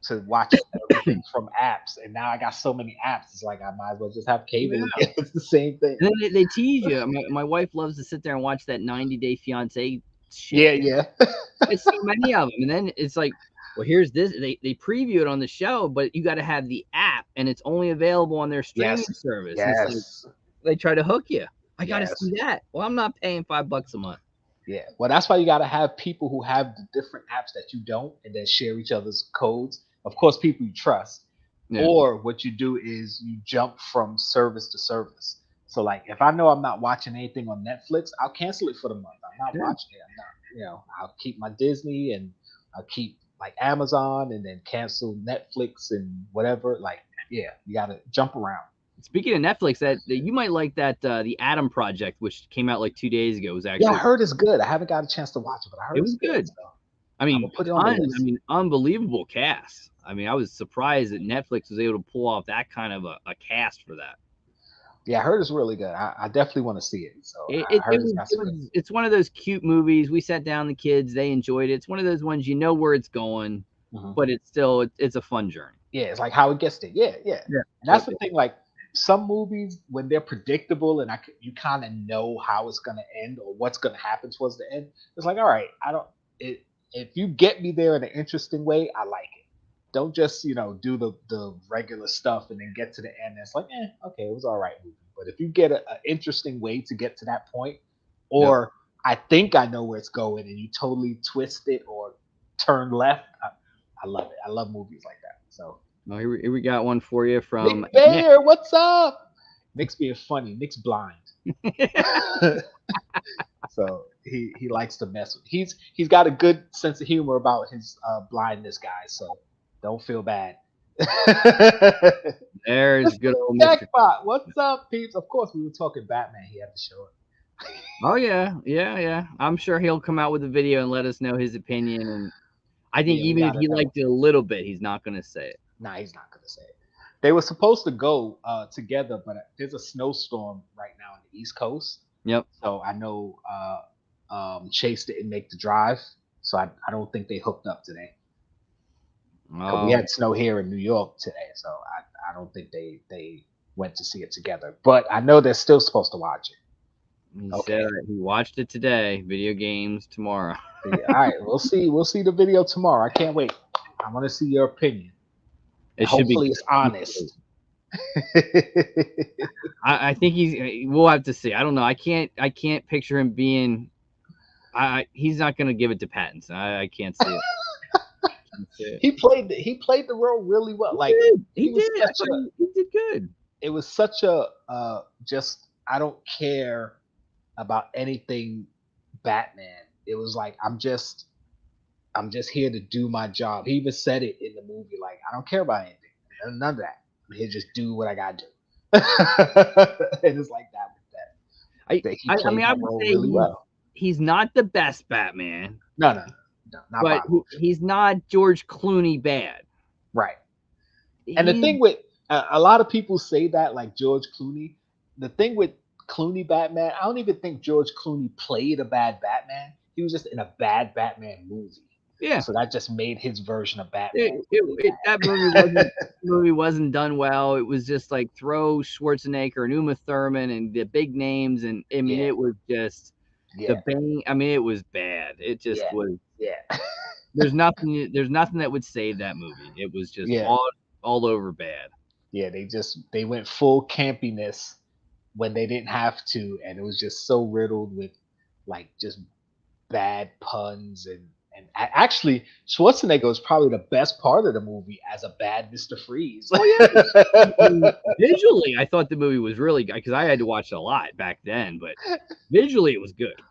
to watch everything from apps, and now I got so many apps. It's like I might as well just have cable yeah. again. It's the same thing. And then they tease you. My wife loves to sit there and watch that 90 Day Fiance shit. Yeah, yeah, It's so many of them, and then it's like, well, here's this. They preview it on the show, but you got to have the app, and it's only available on their streaming yes, service. And it's like yes, they try to hook you. I got to yes. see that. Well, I'm not paying $5 a month. Yeah. Well, that's why you got to have people who have the different apps that you don't, and then share each other's codes. Of course, people you trust. Yeah. Or what you do is you jump from service to service. So like if I know I'm not watching anything on Netflix, I'll cancel it for the month. I'm not Yeah. watching it. I'm not, I'll keep my Disney and I'll keep like Amazon and then cancel Netflix and whatever. Like, yeah, you gotta jump around. Speaking of Netflix, that you might like that the Adam Project, which came out like 2 days ago, was Yeah, I actually heard it's good. I haven't got a chance to watch it, but I it heard it's was good. good. So I I'm mean, gonna put it on the I list. mean, unbelievable cast. I mean, I was surprised that Netflix was able to pull off that kind of a cast for that. Yeah, I heard it's really good. I definitely want to see it. So I heard it's got some good. It's one of those cute movies. We sat down, the kids, they enjoyed it. It's one of those ones you know where it's going, but it's still it's a fun journey. Yeah, it's like how it gets there. Yeah, yeah. Yeah. And that's the thing. Like some movies, when they're predictable and you kind of know how it's gonna end or what's gonna happen towards the end, it's like, all right, I don't. If you get me there in an interesting way, I like it. Don't just do the regular stuff and then get to the end. And it's like, okay, it was all right movie. But if you get an interesting way to get to that point, or I think I know where it's going, and you totally twist it or turn left, I love it. I love movies like that. So Well, here we got one for you from Nick Bear, what's up? Nick's being funny. Nick's blind. So he likes to mess with. He's got a good sense of humor about his blindness, guys. So don't feel bad. There's good old Jackpot. What's up, peeps? Of course, we were talking Batman. He had to show it. Oh yeah. I'm sure he'll come out with a video and let us know his opinion. And I think even if he liked it a little bit, he's not going to say it. Nah, he's not going to say it. They were supposed to go together, but there's a snowstorm right now on the East Coast. Yep. So I know Chase didn't make the drive, so I don't think they hooked up today. We had snow here in New York today, so I don't think they went to see it together. But I know they're still supposed to watch it. He said he watched it today. Video games tomorrow. All right, we'll see. We'll see the video tomorrow. I can't wait. I want to see your opinion. Hopefully, it's honest. I think we'll have to see. I don't know. I can't picture him being. He's not going to give it to Pattinson. I can't see it. He played the role really well. Like he did good. It was such a just I don't care about anything Batman. It was like I'm just here to do my job. He even said it in the movie, like I don't care about anything. None of that. I'm here to just do what I gotta do. And it's like that with that. I mean, I would say really he's not the best Batman. No, not but he's not George Clooney bad. Right. And the thing with a lot of people say that, like George Clooney. The thing with Clooney Batman, I don't even think George Clooney played a bad Batman. He was just in a bad Batman movie. Yeah. So that just made his version of Batman. That movie wasn't done well. It was just like throw Schwarzenegger and Uma Thurman and the big names, and I mean it was just the bang. I mean it was bad. It just was. Yeah. There's nothing that would save that movie. It was just all over bad. Yeah, they went full campiness when they didn't have to, and it was just so riddled with like just bad puns and And actually, Schwarzenegger was probably the best part of the movie as a bad Mr. Freeze. Oh yeah. I mean, visually, I thought the movie was really good because I had to watch it a lot back then, but visually it was good.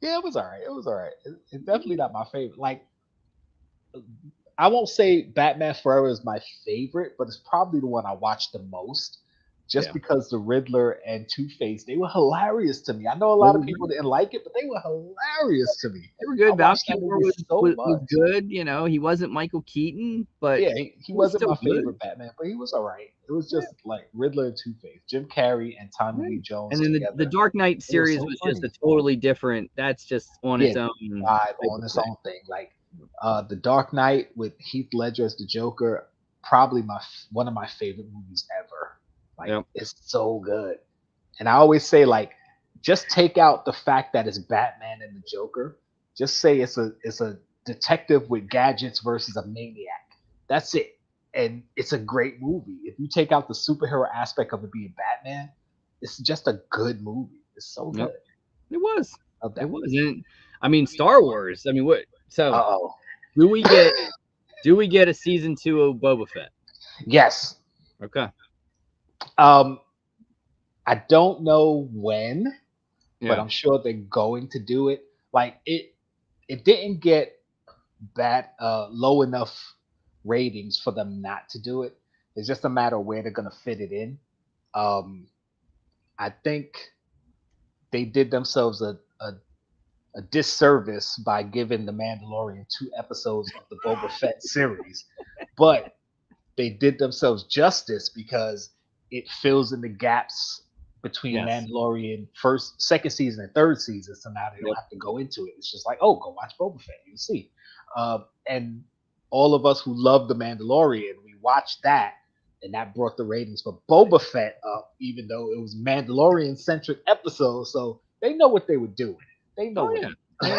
Yeah, it was all right. It was all right. It's definitely not my favorite. Like, I won't say Batman Forever is my favorite, but it's probably the one I watched the most. Just Yeah. because the Riddler and Two Face, they were hilarious to me. I know a They lot were of people didn't like it, but they were hilarious to me. good. I Val watched that Kilmer movie so was much. good. You know, he wasn't Michael Keaton, but Yeah, he he was wasn't still my good. favorite Batman, but he was all right. It was Yeah. just like Riddler and Two Face, Jim Carrey and Tommy Lee And Jones then the together. Dark Knight It was series so was just a funny. totally different. That's just on Yeah, its own vibe type on of its thing. own thing. Like the Dark Knight with Heath Ledger as the Joker, probably one of my favorite movies ever. Like Yep. it's so good. And I always say like, just take out the fact that it's Batman and the Joker. Just say it's a detective with gadgets versus a maniac. That's it. And it's a great movie. If you take out the superhero aspect of it being Batman, it's just a good movie. It's so Yep. good. It was. Love It that was. movie. And I mean, Star Wars. I mean, what? So Oh. do we get a season 2 of Boba Fett? Yes. Okay. I don't know when, but Yeah. I'm sure they're going to do it. Like it didn't get that low enough ratings for them not to do it. It's just a matter of where they're gonna fit it in. Um, I think they did themselves a disservice by giving the Mandalorian 2 episodes of the Boba Fett series, but they did themselves justice because it fills in the gaps between Yes. Mandalorian second season, and third season. So now they don't Yep. have to go into it. It's just like, oh, go watch Boba Fett. You'll see. And all of us who love the Mandalorian, we watched that, and that brought the ratings for Boba Fett up, even though it was Mandalorian centric episode. So they know what they were doing. They know Oh what. yeah. And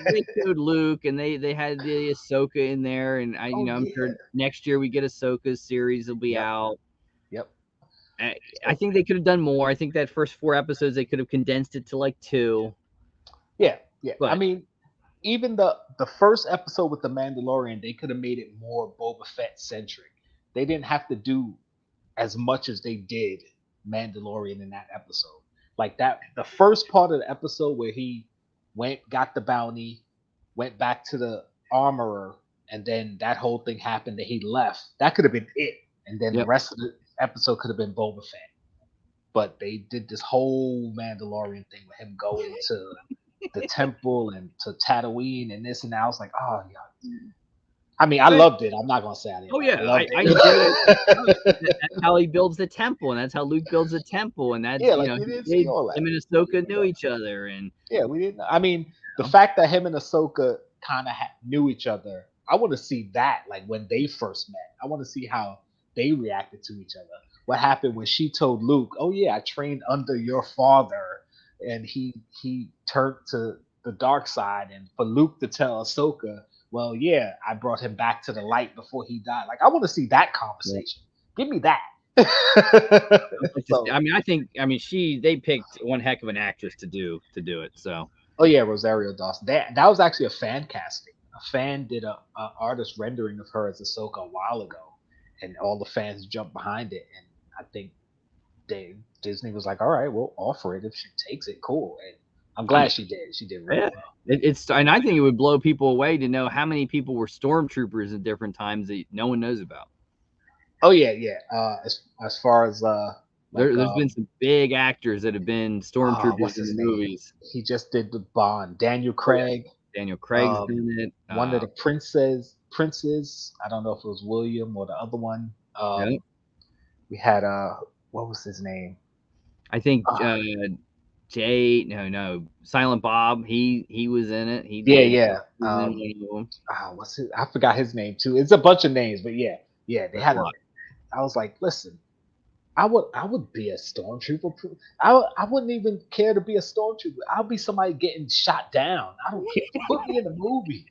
then they showed Luke, and they had the Ahsoka in there, and Oh I'm yeah. sure next year we get Ahsoka's series will be Yep. out. Yep. I think they could have done more. I think that first 4 episodes they could have condensed it to like 2. Yeah. Yeah. I But mean, even the first episode with the Mandalorian, they could have made it more Boba Fett centric. They didn't have to do as much as they did Mandalorian in that episode. Like that, the first part of the episode where he got the bounty, went back to the armorer, and then that whole thing happened that he left. That could have been it, and then the yep. rest of the episode could have been Boba Fett. But they did this whole Mandalorian thing with him going to the temple and to Tatooine and this and that. I was like, oh yeah. I mean, I loved it. I'm not gonna say I didn't. Oh I yeah, loved I enjoyed it. it. That's how he builds the temple, and that's how Luke builds the temple, and that's Yeah, like we didn't see all him that. and Ahsoka knew each other, and Yeah, we didn't. I mean, the fact that him and Ahsoka kind of knew each other, I want to see that. Like when they first met, I want to see how they reacted to each other. What happened when she told Luke, "Oh yeah, I trained under your father," and he turned to the dark side, and for Luke to tell Ahsoka, "Well, yeah, I brought him back to the light before he died." Like I want to see that conversation. Give me that. So, I mean, they picked one heck of an actress to do it. So oh yeah, Rosario Dawson. That was actually a fan casting. A fan did a artist rendering of her as Ahsoka a while ago, and all the fans jumped behind it. And I think Disney was like, "All right, we'll offer it if she takes it. Cool." And I'm I mean, glad she did. She did really yeah, well. and I think it would blow people away to know how many people were stormtroopers at different times that no one knows about. Oh yeah, yeah. As far as There's been some big actors that have been stormtroopers what's in the his name? movies. He just did the Bond. Daniel Oh, yeah. Craig. Daniel Craig's doing it. One of the princes. I don't know if it was William or the other one. Yeah. We had what was his name? I think Uh, Silent Bob. He was in it. He yeah, did. yeah. He was in one of them. What's his? I forgot his name too. It's a bunch of names, but yeah, yeah. They That's had a a. lot. I was like, listen, I would be a stormtrooper. I wouldn't even care to be a stormtrooper. I'll be somebody getting shot down. I don't care. Put me in a movie.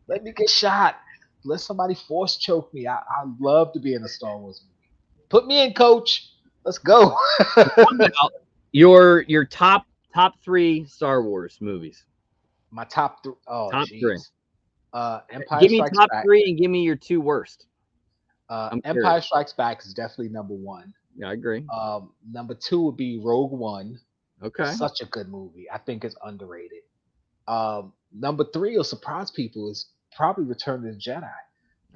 Let me get shot. Let somebody force choke me. I love to be in a Star Wars movie. Put me in, coach. Let's go. Your top 3 Star Wars movies. My top three. Oh, Top 3. jeez. Empire Give me Strikes top Back. 3 and give me your 2 worst. I'm Empire curious. Strikes Back is definitely number 1. Yeah, I agree. Number 2 would be Rogue One. Okay. Such a good movie. I think it's underrated. Number 3 will surprise people is probably Return of the Jedi.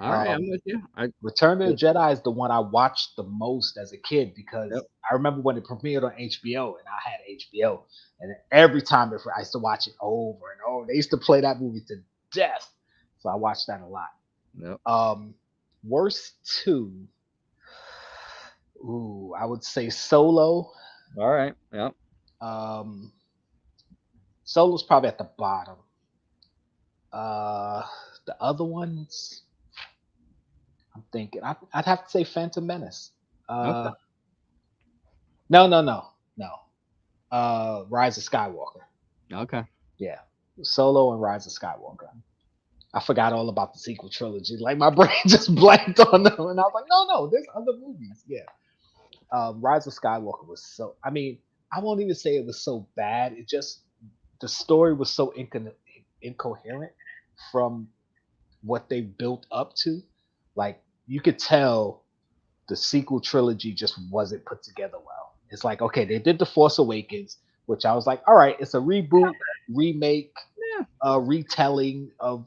All right, I'm with you. Return of the Jedi is the one I watched the most as a kid because Yep. I remember when it premiered on HBO and I had HBO, and every time I used to watch it over and over. They used to play that movie to death, so I watched that a lot. Yep. Worst 2. Ooh, I would say Solo. All right. Yep. Solo's probably at the bottom. The other ones, I'm thinking I'd have to say Phantom Menace. Okay. No. Rise of Skywalker. Okay. Yeah, Solo and Rise of Skywalker. I forgot all about the sequel trilogy. Like my brain just blanked on them, and I was like, no, there's other movies. Yeah, Rise of Skywalker was so. I mean, I won't even say it was so bad. It just the story was so incoherent from what they built up to. Like you could tell the sequel trilogy just wasn't put together well. It's like, okay, they did The Force Awakens, which I was like, all right, it's a reboot, remake, retelling of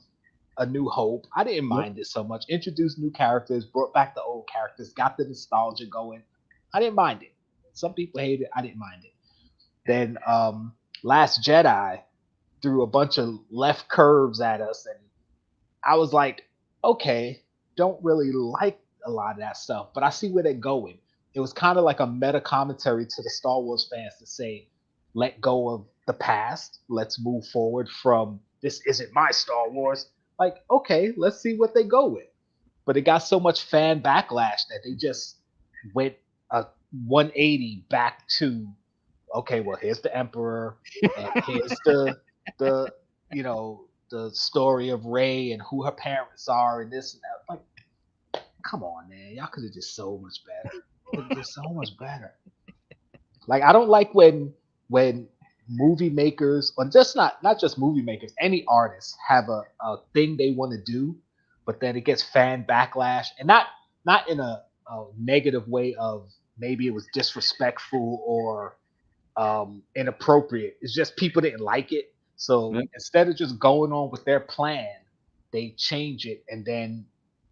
A New Hope. I didn't mind it so much. Introduced new characters, brought back the old characters, got the nostalgia going. I didn't mind it. Some people hate it. I didn't mind it. Then Last Jedi threw a bunch of left curves at us, and I was like, okay, don't really like a lot of that stuff, but I see where they're going. It was kind of like a meta commentary to the Star Wars fans to say, let go of the past. Let's move forward from this isn't my Star Wars. Like, okay, let's see what they go with. But it got so much fan backlash that they just went a 180 back to, okay, well, here's the Emperor, and here's the the story of Rey and who her parents are and this and that. Like, come on, man, y'all could have just so much better. Could have just so much better. Like, I don't like when movie makers, or just not just movie makers, any artists have a thing they want to do, but then it gets fan backlash, and not in a negative way of maybe it was disrespectful or inappropriate. It's just people didn't like it. So Yep. instead of just going on with their plan, they change it, and then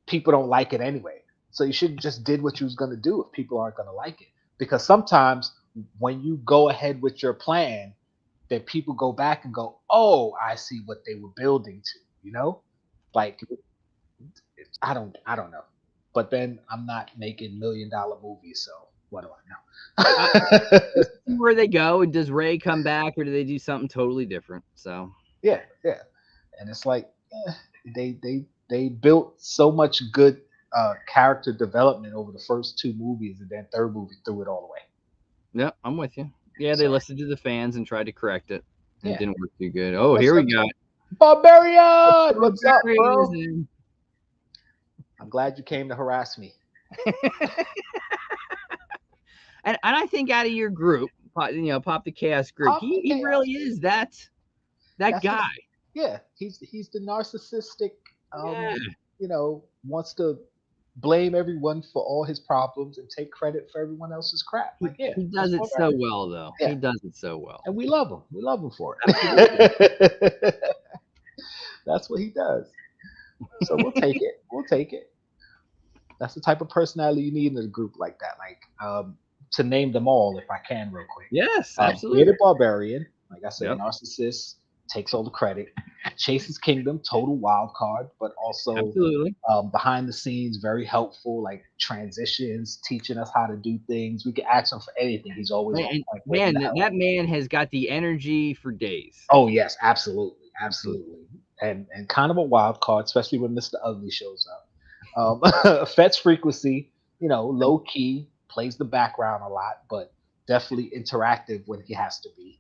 people don't like it anyway. So you should just did what you was gonna do if people aren't gonna like it. Because sometimes when you go ahead with your plan, then people go back and go, "Oh, I see what they were building to." You know, like I don't know. But then I'm not making $1 million movies, so what do I know? See where they go, and does Ray come back, or do they do something totally different? So Yeah, and it's like they built so much good character development over the first 2 movies, and then third movie threw it all away. yeah, I'm with you. Yeah, they So listened to the fans and tried to correct it, and it yeah, didn't work too good. Oh, what's here we up, go. Barbarian? What's up, bro? Barbarian. I'm glad you came to harass me. And I think out of your group, Pop the Chaos group, Pop the he Chaos. really is that That's guy. Yeah, he's the narcissistic. Yeah. Wants to blame everyone for all his problems and take credit for everyone else's crap. Like, yeah, He does it so well, though. Yeah. He does it so well. And we love him. We love him for it. That's what he does. So we'll take it. We'll take it. That's the type of personality you need in a group like that. Like, to name them all, if I can, real quick. Yes, absolutely. Bearded Barbarian, like I said, Yep. narcissist, takes all the credit. Chases Kingdom, total wild card, but also Absolutely. behind the scenes, very helpful, like transitions, teaching us how to do things. We can ask him for anything. He's always on point. Man, that man has got the energy for days. Oh yes, absolutely, and kind of a wild card, especially when Mr. Ugly shows up. Fet's frequency, low key, plays the background a lot, but definitely interactive when he has to be.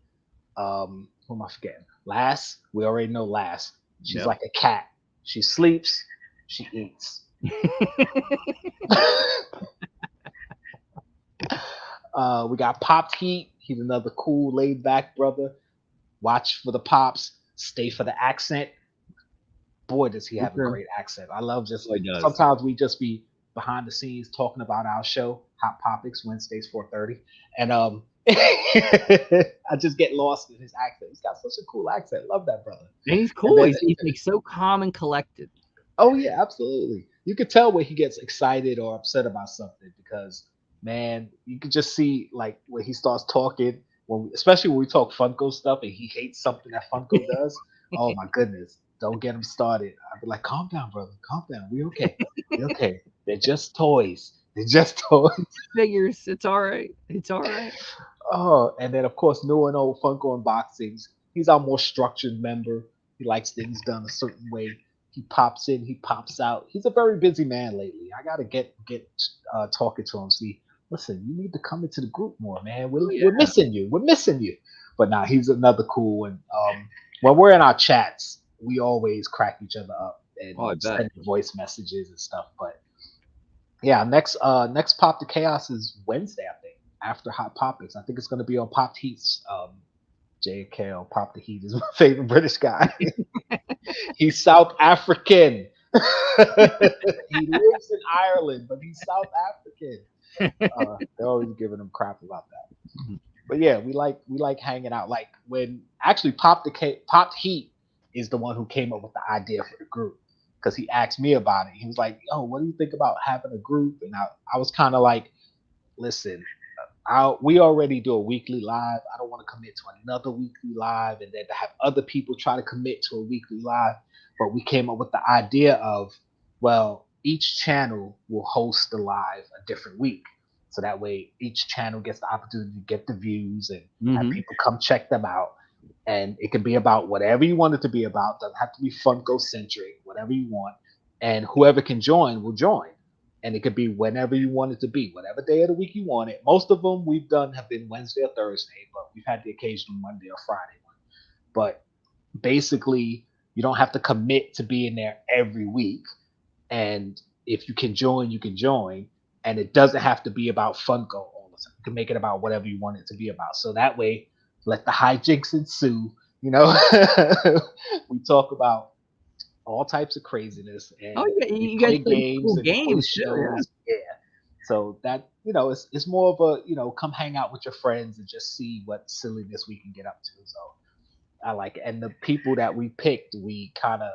Who am I forgetting? Lass, we already know Lass. She's like a cat. She sleeps, she eats. We got Popped Heat. He's another cool, laid back brother. Watch for the pops, stay for the accent. boy, does he have a Sure. great accent. I love just Oh, he does. sometimes we just be behind the scenes talking about our show, Hot Topics, Wednesdays 4:30, and I just get lost in his accent. He's got such a cool accent. Love that brother. And he's And cool. then He's like so calm and collected. oh yeah, absolutely. You could tell when he gets excited or upset about something because man, you could just see like when he starts talking, especially when we talk Funko stuff and he hates something that Funko does. Oh my goodness, don't get him started. I'd be like, calm down, brother, calm down. We okay. We okay. They're just toys. They're just toys. Figures. It's all right. It's all right. Oh, and then of course, new and old Funko unboxings. He's our more structured member. He likes things done a certain way. He pops in, he pops out. He's a very busy man lately. I gotta get talking to him. See, listen, you need to come into the group more, man. Oh yeah. We're missing you. We're missing you. But now he's another cool one. When we're in our chats, we always crack each other up and Oh, I bet. send voice messages and stuff. But yeah, next Pop the Chaos is Wednesday, I think, after Hot Topics. I think it's gonna be on Pop Heat's JKL. Pop the Heat is my favorite British guy. He's South African. He lives in Ireland, but he's South African. They're always giving him crap about that. But yeah, we like hanging out. Like when actually Pop Heat is the one who came up with the idea for the group because he asked me about it. He was like, "Yo, what do you think about having a group?" And I was kind of like, "Listen, we already do a weekly live. I don't want to commit to another weekly live and then to have other people try to commit to a weekly live." But we came up with the idea of, well, each channel will host the live a different week. So that way each channel gets the opportunity to get the views and have people come check them out. And it can be about whatever you want it to be about. Doesn't have to be Funko centric, whatever you want. And whoever can join will join and it could be whenever you want it to be, whatever day of the week you want it. Most of them we've done have been Wednesday or Thursday, but we've had the occasional Monday or Friday one. But basically, you don't have to commit to being there every week. And if you can join, you can join. And it doesn't have to be about Funko all the time. You can make it about whatever you want it to be about. So that way, let the hijinks ensue. You know, we talk about all types of craziness, and Oh, we you guys play play games cool and quiz games too. shows. Yeah. So that it's more of a come hang out with your friends and just see what silliness we can get up to. So I like it. And the people that we picked, we kind of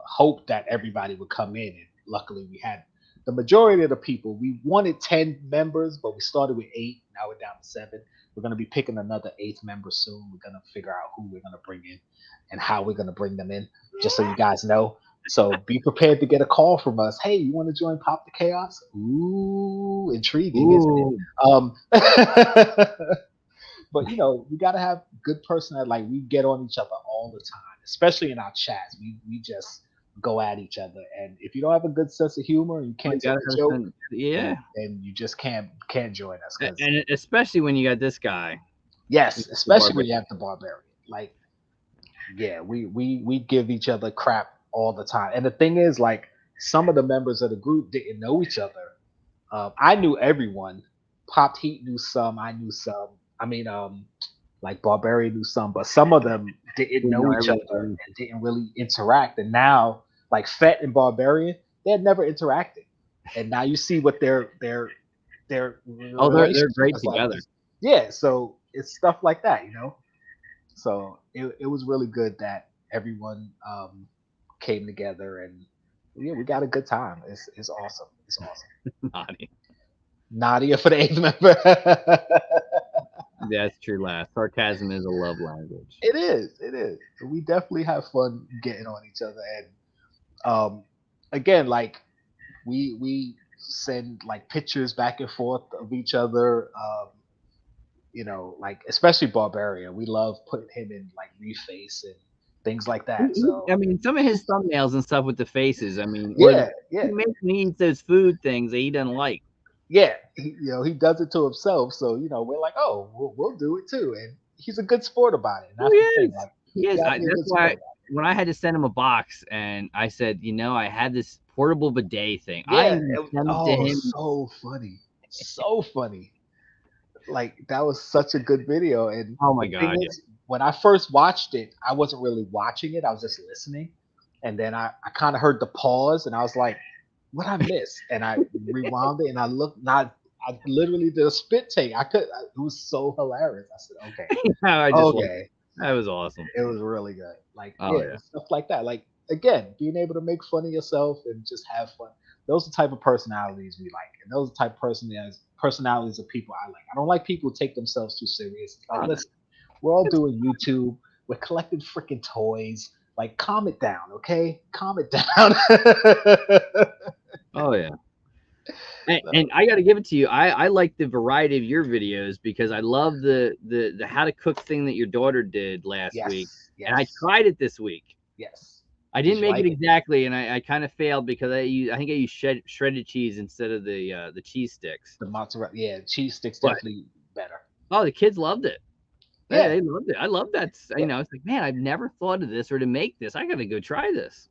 hoped that everybody would come in, and luckily we had the majority of the people. We wanted 10 members, but we started with 8. Now we're down to 7. We're going to be picking another 8th member soon. We're going to figure out who we're going to bring in and how we're going to bring them in, just so you guys know. So be prepared to get a call from us. Hey, you want to join Pop the Chaos? Ooh, intriguing, isn't it? But we got to have good person that like we get on each other all the time, especially in our chats. We just go at each other, and if you don't have a good sense of humor and you can't take a joke, then you just can't join us. And especially when you got this guy. Yes, especially when you have the barbarian. Like, yeah, we give each other crap all the time. And the thing is, like, some of the members of the group didn't know each other. I knew everyone. Popped Heat knew some. I knew some. I mean, like Barbarian knew some, but some of them didn't know each other and didn't really interact. And now, like Fett and Barbarian, they had never interacted, and now you see what their they're great together. Like. Yeah, so it's stuff like that, So it was really good that everyone came together, and yeah, we got a good time. It's awesome. It's awesome. Nadia for the 8th member. That's true. Sarcasm is a love language. It is. We definitely have fun getting on each other, and again, like we send like pictures back and forth of each other. Like especially Barbarian, we love putting him in like reface and things like that. So I mean, some of his thumbnails and stuff with the faces. I mean, yeah. He makes me eat those food things that he doesn't like. Yeah, he does it to himself. So we're like, oh, we'll do it too, and he's a good sport about it. And that's the thing. Like, he is. That's why when I had to send him a box, and I said, I had this portable bidet thing. Yeah, so funny, so funny. Like that was such a good video, and oh my god! When I first watched it, I wasn't really watching it; I was just listening. and then I kind of heard the pause, and I was like, "What I miss?" And I rewound it, and I looked. Not I literally did a spit take. It was so hilarious. I said, "Okay, I just love okay." that was awesome. It was really good. Like, Oh yeah, yeah. stuff like that. Like, again, being able to make fun of yourself and just have fun. Those are the type of personalities we like, and those are the type of personalities of people I like. I don't like people who take themselves too serious. It's like, Oh, no. listen, we're all doing YouTube. We're collecting freaking toys. Like, calm it down, okay? Calm it down. Oh yeah. And So, I got to give it to you. I like the variety of your videos because I love the how to cook thing that your daughter did last week, yes, and I yes, tried it this week. yes. I Did didn't you make it like it? exactly, and I kind of failed because I think I used shredded cheese instead of the cheese sticks. The mozzarella, yeah, cheese sticks But definitely better. oh, the kids loved it. Yeah, They loved it. I love that. yeah. It's like, man, I've never thought of this or to make this. I got to go try this.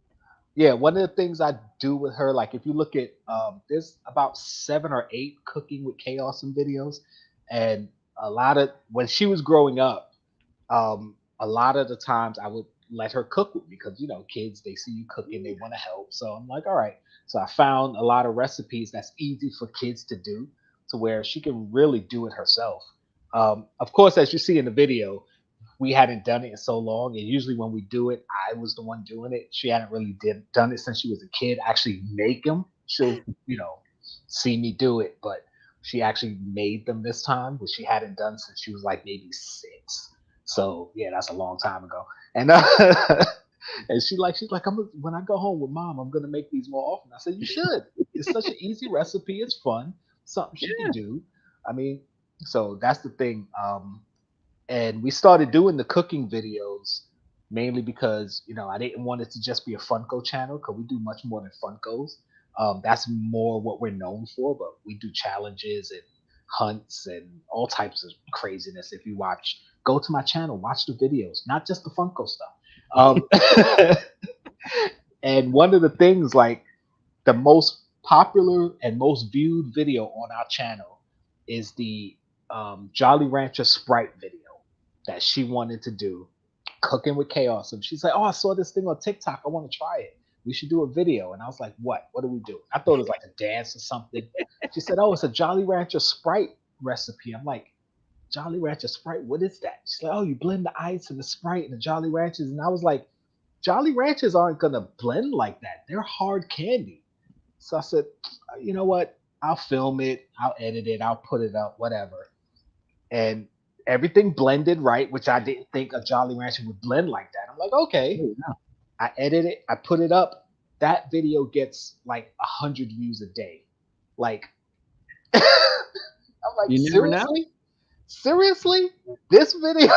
Yeah, one of the things I do with her, like if you look at, there's about 7 or 8 cooking with chaos and videos, and a lot of when she was growing up, a lot of the times I would let her cook with me because kids they see you cooking, they want to help. So I'm like, all right. So I found a lot of recipes that's easy for kids to do, to where she can really do it herself. Of course, as you see in the video, we hadn't done it in so long, and usually when we do it, I was the one doing it. She hadn't really done it since she was a kid. Actually, make them. She'll see me do it, but she actually made them this time, which she hadn't done since she was like maybe 6. So yeah, that's a long time ago. And and she's like, when I go home with mom, I'm gonna make these more often. I said you should. It's such an easy recipe. It's fun. Something she can Yeah. do. I mean, so that's the thing. And we started doing the cooking videos mainly because I didn't want it to just be a Funko channel because we do much more than Funkos. That's more what we're known for, but we do challenges and hunts and all types of craziness. If you go to my channel, watch the videos, not just the Funko stuff. Um, and one of the things, like the most popular and most viewed video on our channel, is the Jolly Rancher Sprite video that she wanted to do, cooking with chaos. And she's like, "Oh, I saw this thing on TikTok. I want to try it. We should do a video." And I was like, "What? What do we do?" I thought it was like a dance or something. She said, "Oh, it's a Jolly Rancher Sprite recipe." I'm like, "Jolly Rancher Sprite? What is that?" She's like, "Oh, you blend the ice and the Sprite and the Jolly Ranchers." And I was like, "Jolly Ranchers aren't gonna blend like that. They're hard candy." So I said, "You know what? I'll film it. I'll edit it. I'll put it up. Whatever." And everything blended right, which I didn't think a Jolly Rancher would blend like that. I'm like, okay. I edit it, I put it up. That video gets like 100 views a day. Like, I'm like, You never know. seriously? Seriously? This video?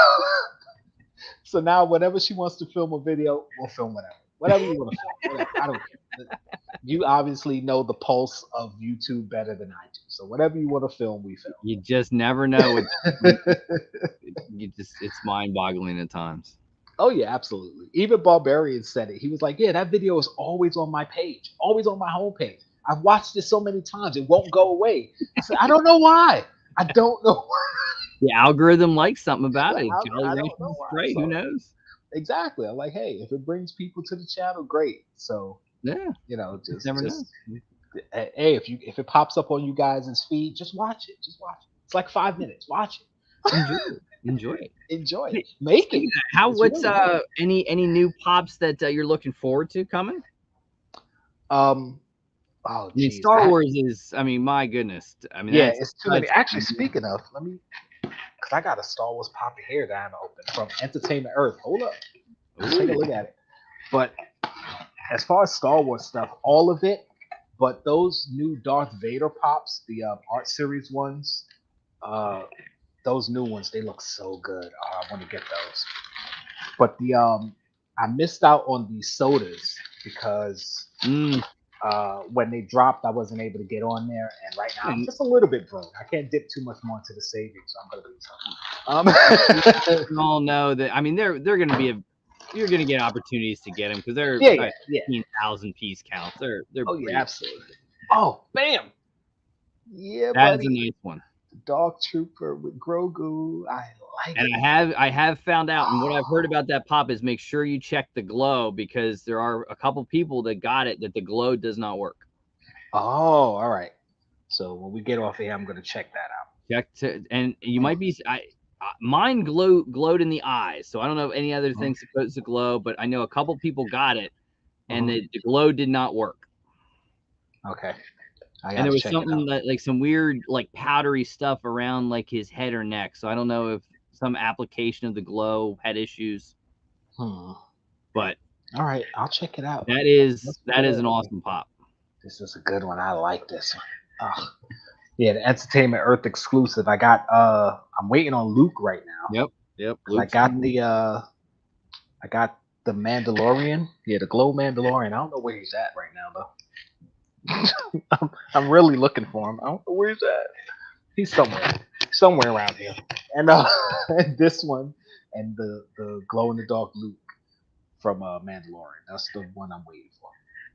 So now, whenever she wants to film a video, we'll film whatever. Whatever you want to film. Whatever. I don't care. You obviously know the pulse of YouTube better than I do. So whatever you want to film, we film. You just never know. It's mind boggling at times. Oh yeah, absolutely. Even Barbarian said it. He was like, "Yeah, that video is always on my page, always on my homepage. I've watched it so many times, it won't go away." I said, "I don't know why. I don't know why. The algorithm likes something about it. Jolly I Ranchers don't know is why." great. Who So knows? exactly, I'm like, "Hey, if it brings people to the channel, great." So Yeah, never know. just hey, if it pops up on you guys' feed, just watch it. Just watch it. It's like 5 minutes. Watch Enjoy it. Enjoy it. it. Enjoy it. Hey, Make speaking it. of that, It's what's really good. any new pops that you're looking forward to coming? Um. Oh, I mean, geez. Star Wars is. I mean, my goodness. I mean, Yeah, that's it's too many. such. Actually, speaking of, let me, because I got a Star Wars poppy here that I'm open from Entertainment Earth. Hold up, let's take a look at it. But as far as Star Wars stuff, all of it, but those new Darth Vader pops, the art series ones, uh, those new ones, they look so good. Oh, I want to get those. But I missed out on the sodas because when they dropped, I wasn't able to get on there, and right now I'm just a little bit broke. I can't dip too much more into the savings, so I'm gonna be We all know that. I mean, they're going to be you're going to get opportunities to get them because they're yeah. 15,000 piece counts. They're Oh pretty. yeah, absolutely. Oh, bam. Yeah, That is a buddy. nice one. Dark Trooper with Grogu. I like And it. I have found out, and what I've heard about that pop is make sure you check the glow, because there are a couple people that got it that the glow does not work. Oh, all right. So when we get off here, I'm gonna check that out. And you might be mine glowed in the eyes, so I don't know if any other thing's supposed to glow, but I know a couple people got it, and the glow did not work. Okay. And there was something like some weird like powdery stuff around like his head or neck, so I don't know if some application of the glow had issues. But all right, I'll check it out. That is an awesome pop. This is a good one. I like this one. Yeah, the Entertainment Earth exclusive. I got I'm waiting on Luke right now. Yep. I got the Mandalorian. Yeah, the Glow Mandalorian. I don't know where he's at right now though. I'm really looking for him. I don't know where he's at. He's somewhere around here. And and this one and the glow in the dark Luke from Mandalorian. That's the one I'm waiting for.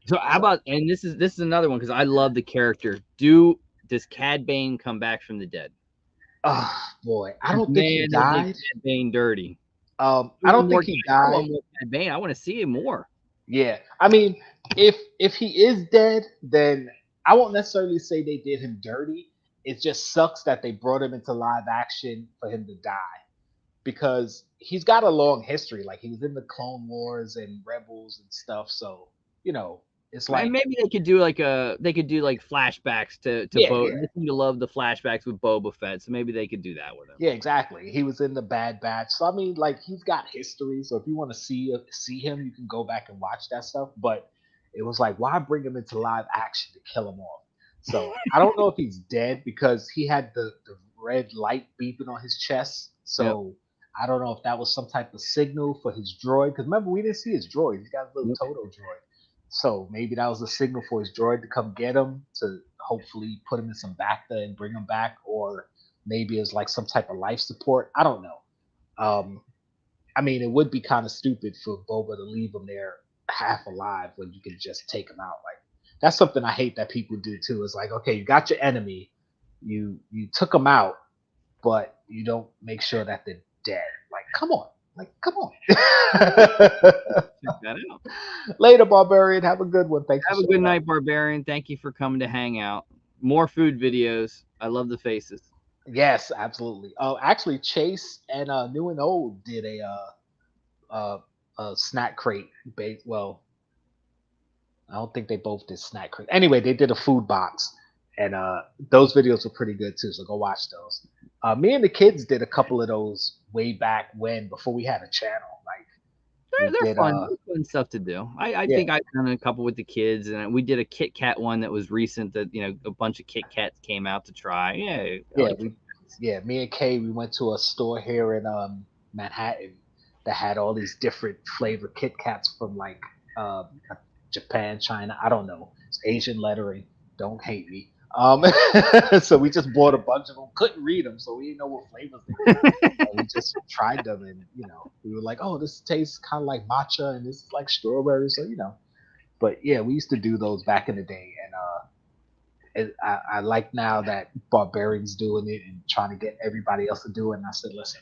So how about, and this is another one because I love the character. Does Cad Bane come back from the dead? Oh boy, I don't think he died. Cad Bane dirty. I don't think he died. I want more Cad Bane. I want to see him more. Yeah, I mean, if he is dead, then I won't necessarily say they did him dirty. It just sucks that they brought him into live action for him to die, because he's got a long history. Like he was in the Clone Wars and Rebels and stuff. So it's like, and maybe they could do like flashbacks to Boba. Yeah. They seem to love the flashbacks with Boba Fett, so maybe they could do that with him. Yeah, exactly. He was in the Bad Batch, so I mean, like he's got history. So if you want to see him, you can go back and watch that stuff. But it was like, why bring him into live action to kill him off? So I don't know if he's dead because he had the red light beeping on his chest. So I don't know if that was some type of signal for his droid. Because remember, we didn't see his droid. He's got a little Toto droid. So maybe that was a signal for his droid to come get him to hopefully put him in some Bacta and bring him back, or maybe it's like some type of life support. I don't know. I mean, it would be kind of stupid for Boba to leave him there half alive when you can just take him out. Like that's something I hate that people do too. It's like, okay, you got your enemy, you took them out, but you don't make sure that they're dead. Like, come on. Check that out. Later, Barbarian. Have a good one. Thanks. Have a good night, Barbarian. Thank you for coming to hang out. More food videos. I love the faces. Yes, absolutely. Oh, actually, Chase and New and Old did a snack crate. Well, I don't think they both did snack crate. Anyway, they did a food box, and those videos were pretty good too. So go watch those. Me and the kids did a couple of those way back when, before we had a channel. Like they're fun. Fun stuff to do. I think I've done a couple with the kids, and we did a Kit Kat one that was recent. That a bunch of Kit Kats came out to try. Me and Kay, we went to a store here in Manhattan that had all these different flavor Kit Kats from like Japan, China. I don't know. It's Asian lettering. Don't hate me. So we just bought a bunch of them. Couldn't read them, so we didn't know what flavors they were. We just tried them, and we were like, "Oh, this tastes kind of like matcha, and this is like strawberry." So but yeah, we used to do those back in the day, and I like now that Barbarian's doing it and trying to get everybody else to do it. And I said, "Listen,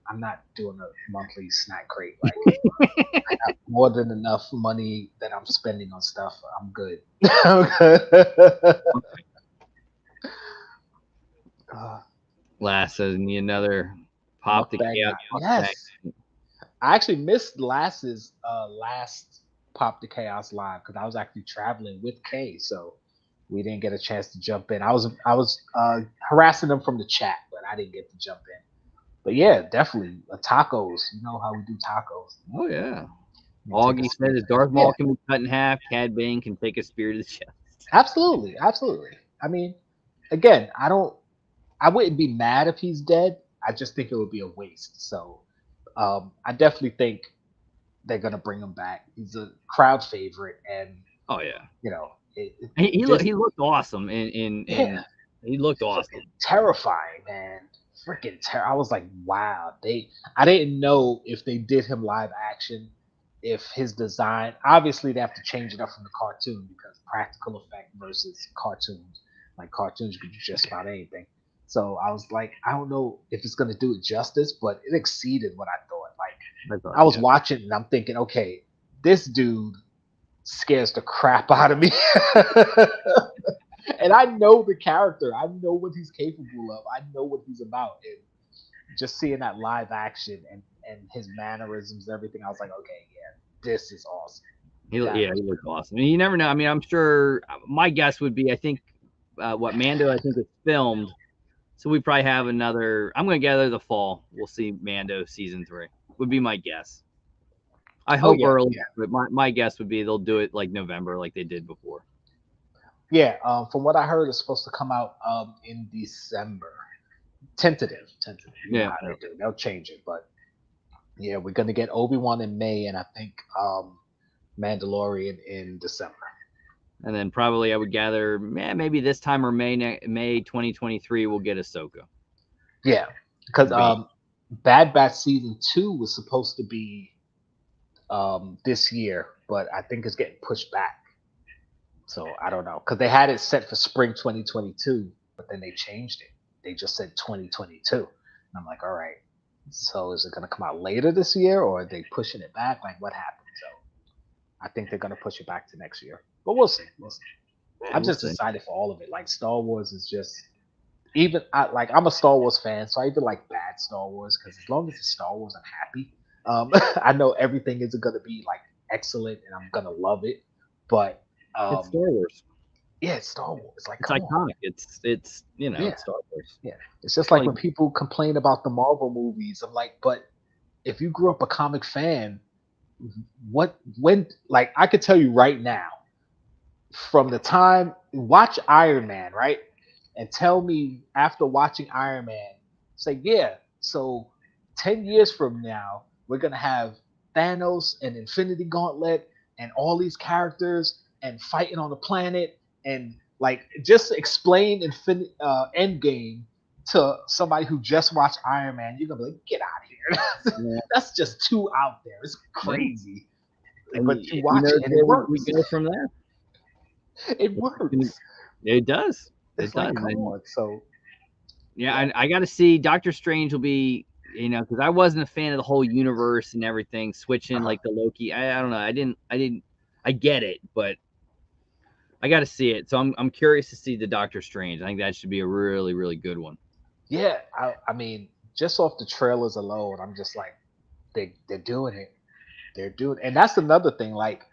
I'm not doing a monthly snack crate. Like, I have more than enough money that I'm spending on stuff. I'm good." Lass says, need another pop the chaos. Yes. I actually missed Lass's last Pop the Chaos live because I was actually traveling with Kay, so we didn't get a chance to jump in. I was harassing them from the chat, but I didn't get to jump in. But yeah, definitely tacos. You know how we do tacos. Oh yeah. Augie says Darth Maul can be cut in half. Cad Bane can take a spear to the chest. Absolutely. I mean, again, I wouldn't be mad if he's dead. I just think it would be a waste. So I definitely think they're gonna bring him back. He's a crowd favorite, and he looked awesome. He looked awesome. Terrifying, man. Freaking I was like, wow. I didn't know if they did him live action, if his design. Obviously, they have to change it up from the cartoon because practical effect versus cartoons. Like cartoons, you can do just about anything. So I was like, I don't know if it's gonna do it justice, but it exceeded what I thought. Like I thought, I was yeah. watching and I'm thinking, okay, this dude scares the crap out of me. And I know the character. I know what he's capable of. I know what he's about. And just seeing that live action and his mannerisms and everything, I was like, okay, yeah, this is awesome. He That he was looks really awesome. And you never know. I mean, I'm sure my guess would be I think what Mando I think is filmed. So we probably have another. I'm going to gather the fall. We'll see Mando season 3. Would be my guess. I oh hope yeah, early, yeah, but my guess would be they'll do it like November, like they did before. yeah. From what I heard, it's supposed to come out in December. Tentative. You know Yeah, how yeah. they do. They'll change it, but yeah, we're gonna get Obi-Wan in May, and I think Mandalorian in December. And then probably I would gather maybe this time or May 2023 we'll get Ahsoka. Yeah, because Would be Bad Batch season 2 was supposed to be this year, but I think it's getting pushed back. So I don't know because they had it set for spring 2022, but then they changed it. They just said 2022, and I'm like, all right. So is it going to come out later this year, or are they pushing it back? Like what happened? So I think they're going to push it back to next year, but we'll see. We'll see. yeah, I'm we'll just see. excited for all of it. Like Star Wars is just even I'm a Star Wars fan, so I even like bad Star Wars because as long as it's Star Wars, I'm happy. I know everything isn't gonna be like excellent, and I'm gonna love it, but It's um, Star Wars. yeah, it's Star Wars. Like, It's come on, iconic. It's it's yeah, Star Wars. yeah. It's just like Like when people complain about the Marvel movies. I'm like, but if you grew up a comic fan, what when like I could tell you right now from the time watch Iron Man, right? And tell me after watching Iron Man, say, yeah, so 10 years from now, we're going to have Thanos and Infinity Gauntlet and all these characters and fighting on the planet. And like, just explain Endgame to somebody who just watched Iron Man. You're going to be like, get out of here. yeah, That's just too out there. It's yeah. crazy. And But you you watch know it and it where we works. go from there. It works. It does. It It's does. like, come And on. So, yeah, yeah. I got to see Doctor Strange will be, because I wasn't a fan of the whole universe and everything switching Uh-huh. like the Loki. I don't know. I get it, but I got to see it. So I'm curious to see the Doctor Strange. I think that should be a really, really good one. Yeah, I mean, just off the trailers alone, I'm just like, they're doing it. They're doing, and that's another thing. Like,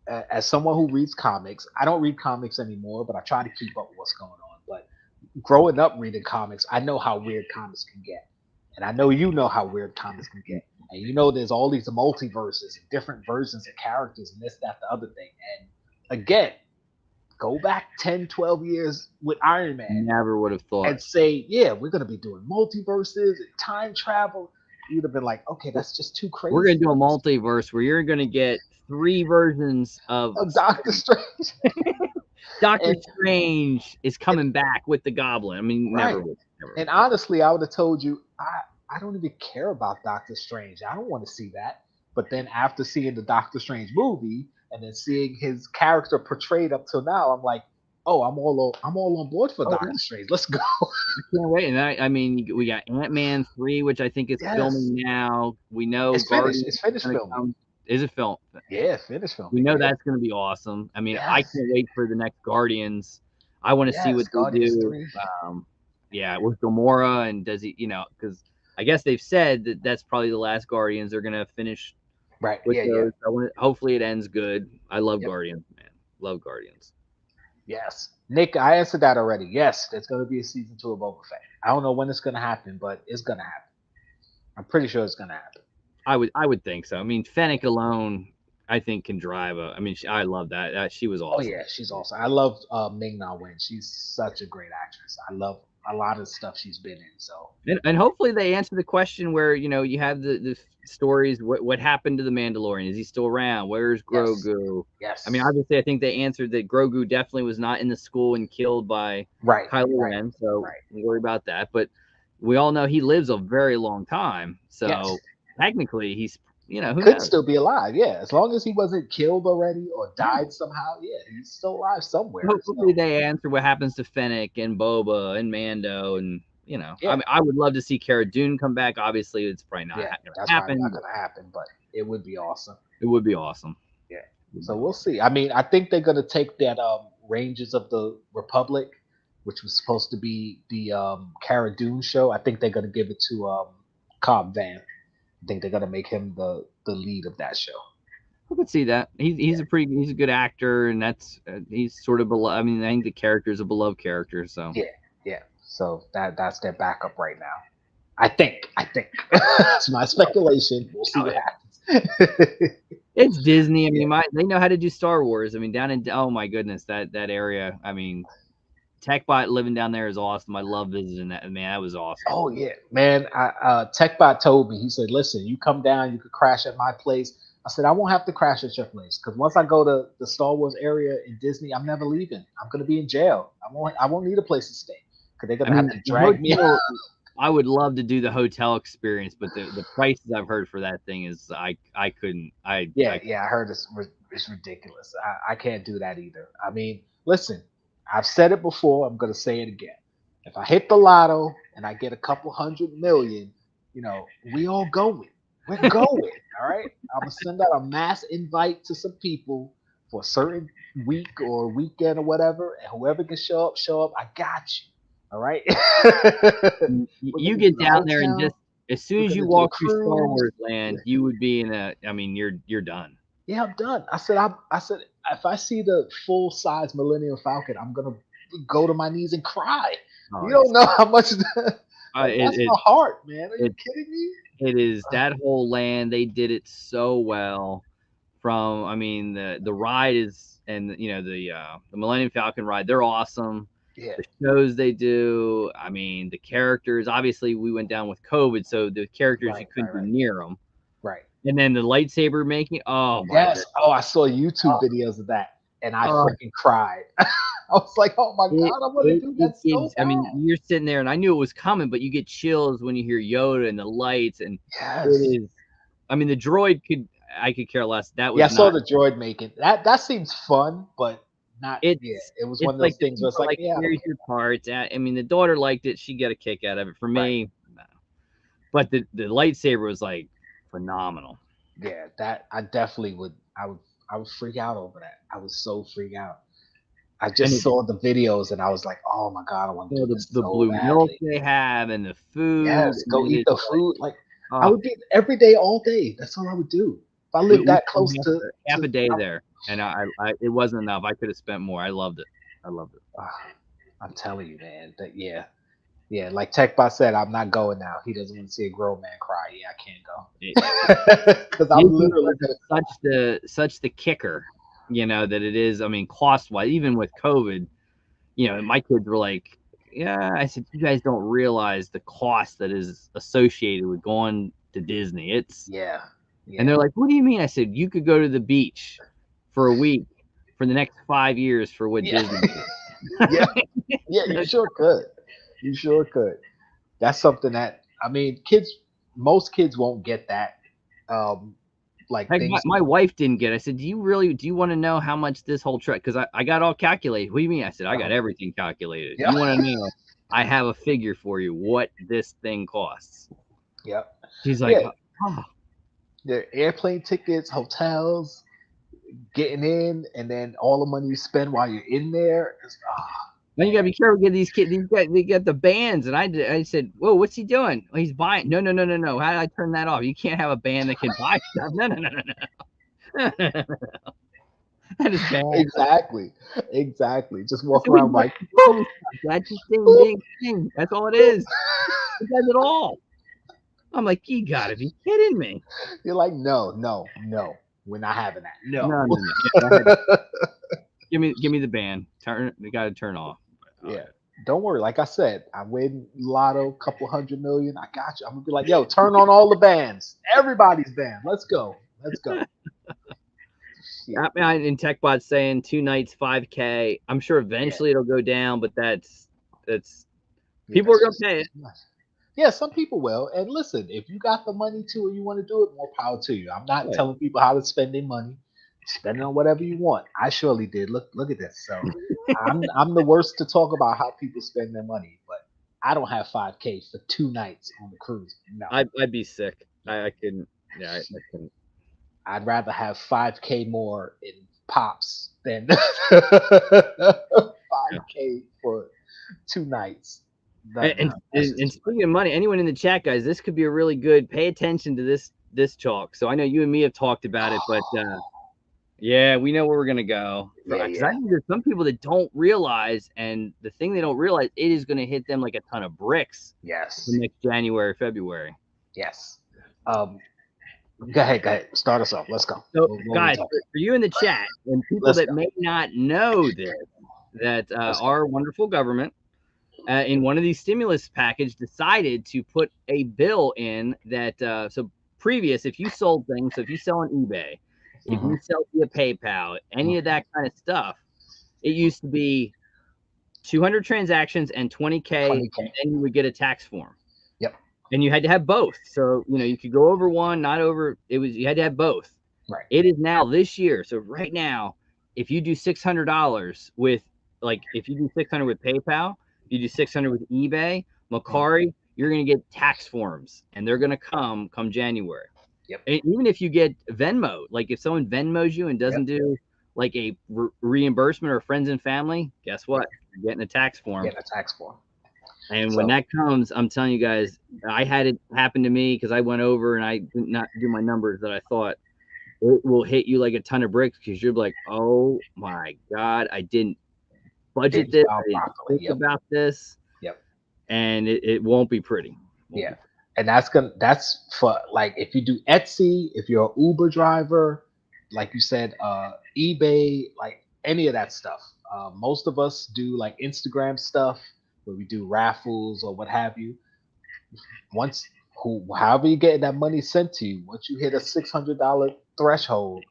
as someone who reads comics, I don't read comics anymore, but I try to keep up with what's going on. But growing up reading comics, I know how weird comics can get, and I know you know how weird comics can get. And you know, there's all these multiverses and different versions of characters and this, that, the other thing. And again, go back 10, 12 years with Iron Man Never would have thought. and say, yeah, we're going to be doing multiverses and time travel, you'd have been like, okay, that's just too We're gonna crazy. do a multiverse where you're gonna get 3 versions of Of Doctor Strange. Doctor and, Strange is and coming back with the Goblin. I mean, never right. would. Never And would thought. honestly, I would have told you, I don't even care about Doctor Strange. I don't want to see that. But then after seeing the Doctor Strange movie and then seeing his character portrayed up till now, I'm like, oh, I'm all on board for Oh yeah, Doctor Strange. Let's go. I can't wait. And I mean, we got Ant-Man 3, which I think is Yes. filming now. We know It's finished. Guardians It's is finished gonna filming. come. Is it film? Yeah, finished We filming. know Yeah. that's gonna be awesome. I mean, I Yes. can't wait for the next Guardians. I want to see Yes. what they Guardians do. 3. Um, yeah, with Gamora and does he? Because I guess they've said that that's probably the last Guardians. They're gonna finish Right. with Yeah, yeah. those. Hopefully it ends good. I love Yep. Guardians, man. Love Guardians. Yes. Nick, I answered that already. Yes, there's going to be a season 2 of Boba Fett. I don't know when it's going to happen, but it's going to happen. I'm pretty sure it's going to happen. I would think so. I mean, Fennec alone, I think can drive a. I mean, I love that. She was Oh, awesome. yeah, she's awesome. I love Ming Na Wen. She's such a great actress. I love a lot of the stuff she's been in. So, And hopefully they answer the question where you have the stories. What happened to the Mandalorian? Is he still around? Where's yes. Grogu? Yes. I mean, obviously, I think they answered that Grogu definitely was not in the school and killed by Right. Kylo Right. Ren. So Right. don't worry about that. But we all know he lives a very long time. Yes. So technically, he's who Could knows? still be alive. Yeah. As long as he wasn't killed already or Yeah. died somehow. Yeah. He's still alive somewhere. Hopefully So. they answer what happens to Fennec and Boba and Mando and you know, I Yeah, mean, I would love to see Cara Dune come back. Obviously, it's probably not yeah, going that's to probably happen, not but gonna happen, but it would be awesome. it would be awesome. Yeah. It would So be we'll awesome. see. I mean, I think they're gonna take that Rangers of the Republic, which was supposed to be the Cara Dune show. I think they're gonna give it to Cobb Van. I think they're gonna make him the lead of that show. I could see that. He's he's a good actor, and that's he's sort of beloved. I mean, I think the character is a beloved character. So Yeah, yeah. So that's their backup right now. I think. I think. It's my speculation. We'll see oh, what yeah. happens. It's Disney. I Yeah. mean, they know how to do Star Wars. I mean, down in oh my goodness, that area. I mean, TechBot living down there is awesome. I love visiting that. Man, that was awesome. Oh yeah, man. TechBot told me. He said, "Listen, you come down. You could crash at my place." I said, "I won't have to crash at your place because once I go to the Star Wars area in Disney, I'm never leaving. I'm gonna be in jail. I won't need a place to stay because they're I gonna have mean, to the drag me." hotel. I would love to do the hotel experience, but the prices I've heard for that thing is I couldn't. Yeah, yeah. I heard it's ridiculous. I can't do that either. I mean, listen, I've said it before. I'm gonna say it again. If I hit the lotto and I get a couple 100 million, we all going. We're going. All right. I'm gonna send out a mass invite to some people for a certain week or weekend or whatever, and whoever can show up, show up. I got you. All right. We're you gonna do get the down there and just hotel. as soon We're as you gonna do the walk through Star cruise. Wars Yeah. land, you would be in a. I mean, you're done. Yeah, I'm done. I said, if I see the full size Millennium Falcon, I'm gonna go to my knees and cry. Oh, You don't know how much like it, that's it my heart, man. Are you it kidding me? it is that whole land. They did it so well. From I mean the ride is and the Millennium Falcon ride. They're awesome. Yeah, The shows they do. I mean the characters. Obviously, we went down with COVID, so the characters you right, couldn't right, be right, near them. right. And then the lightsaber making. Oh my Yes. goodness. Oh, I saw YouTube videos of that, and I Oh, freaking cried. I was like, oh my It god, I want to do it that so gives I mean, bad. you're sitting there, and I knew it was coming, but you get chills when you hear Yoda and the lights, and Yes. it is I mean, the droid I could care less. That Yeah, I was saw not the droid making that. That seems fun, but not. Yeah, it's it was one it's of like those the things where it's people are like, like, yeah, I don't "Here's care. your parts." I mean, the daughter liked it, she got a kick out of it. For Right. me, no. But the lightsaber was, like, phenomenal. Yeah, that I definitely would. I would freak out over that. I would so freak out. I And just saw the videos and I was like, oh my god, I want to do this the so blue milk badly. they have and the food, Yes, go and it eat is the like, food. Like I oh, would be every day, all day. That's all I would do. If I lived we that spent close to half to, a day I, there, and I it wasn't enough. I could have spent more. I loved it. I loved it. ah, I'm telling you, man. That yeah, yeah. Like TechBot said, I'm not going now. He doesn't want to see a grown man cry. Yeah, I can't It go because I'm Disney literally was gonna such cry. the kicker, that it is. I mean, cost wise, even with COVID, my kids were like, "Yeah," I said, "You guys don't realize the cost that is associated with going to Disney." Yeah, And yeah, they're like, "What do you mean?" I said, "You could go to the beach for a week for the next 5 years for what yeah, Disney is." yeah, yeah. You sure could. You sure could. That's something that I mean, most kids won't get that. Um, like Heck, things. my wife didn't get it. I said, do you want to know how much this whole trip? Because I got all calculated. What do you mean? I said, I got Uh, everything calculated. yeah, You want to know? I have a figure for you what this thing costs. yeah, She's like, yeah. oh, The airplane tickets, hotels, getting in, and then all the money you spend while you're in there. now you gotta Man, be careful. Get these kids. They got the bands, and I said, whoa, what's he doing? Well, he's buying. No, no, no, no, no. How do I turn that off? You can't have a band that can buy stuff. No, no, no, no, no. That is bad. exactly, exactly. Just I walk said, we around buy like, phone stuff. That's just thing. That's all it is. It does it all. I'm like, you gotta be kidding me. you're like, no, no, no, we're not having that. No. No, no, no. Yeah, I had, give me the band. They gotta turn off. Oh Yeah. yeah. Don't worry. Like I said, I win lotto, couple 100 million. I got you. I'm gonna be like, yo, turn on all the bands. Everybody's band. Let's go. Let's go. Shit. In TechBot saying 2 nights, 5K. I'm sure Yeah. eventually it'll go down, but that's Yeah, people are that's gonna just pay that's it. too much. Yeah, some people will. And listen, if you got the money to and you want to do it, more power to you. I'm not Right. telling people how to spend their money. Spend it on whatever you want. I surely did. Look at this. So I'm the worst to talk about how people spend their money, but I don't have 5K for 2 nights on the cruise. No, I'd be sick. I couldn't. Yeah, I couldn't. I'd rather have 5K more in pops than Yeah. 5K for 2 nights. And, and, That's and just too much. speaking of money, anyone in the chat, guys, this could be a really good. Pay attention to this chalk. So I know you and me have talked about it, but yeah, we know where we're gonna go. Yeah, Because yeah. I think there's some people that don't realize, and the thing they don't realize, it is gonna hit them like a ton of bricks Yes. the next January, February. Yes. Go ahead. Start us off. Let's go. So, What we guys, talking? for you in the chat and people Let's that go. may not know this, that Let's go. our wonderful government, in one of these stimulus package, decided to put a bill in that. So previous, if you sold things, so if you sell on eBay, if you sell via PayPal, any of that kind of stuff, it used to be 200 transactions and 20K, 20K. and then you would get a tax form. Yep. And you had to have both. So, you could go over one, not over. You had to have both. Right. It is now this year. So right now, if you do $600 with, if you do 600 with PayPal, you do 600 with eBay, Macari, you're going to get tax forms, and they're going to come January. Yep. And even if you get Venmo, like if someone Venmos you and doesn't do like a reimbursement or friends and family, guess what? You're getting a tax form. Getting a tax form. And when that comes, I'm telling you guys, I had it happen to me because I went over and I did not do my numbers that I thought. It will hit you like a ton of bricks because you're like, oh my God, I didn't budget this. I didn't think about this. Yep. And it won't be pretty. Yeah. And that's for like if you do Etsy, if you're an Uber driver, like you said, eBay, like any of that stuff. Most of us do like Instagram stuff where we do raffles or what have you. However you get that money sent to you, once you hit a $600 threshold,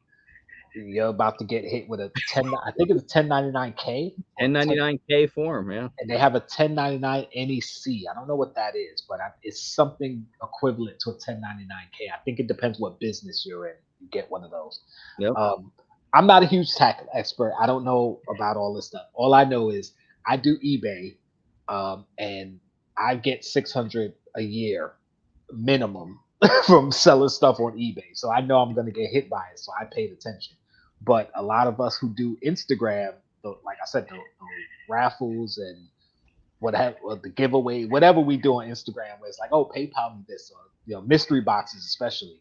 you're about to get hit with a 10. I think it's a 1099K. 1099K form, yeah. And they have a 1099 NEC. I don't know what that is, but it's something equivalent to a 1099K. I think it depends what business you're in. You get one of those. Yep. I'm not a huge tax expert. I don't know about all this stuff. All I know is I do eBay, and I get 600 a year minimum from selling stuff on eBay. So I know I'm going to get hit by it. So I paid attention. But a lot of us who do Instagram, like I said, the raffles and the giveaway, whatever we do on Instagram, where it's like, oh, PayPal me this, or mystery boxes especially.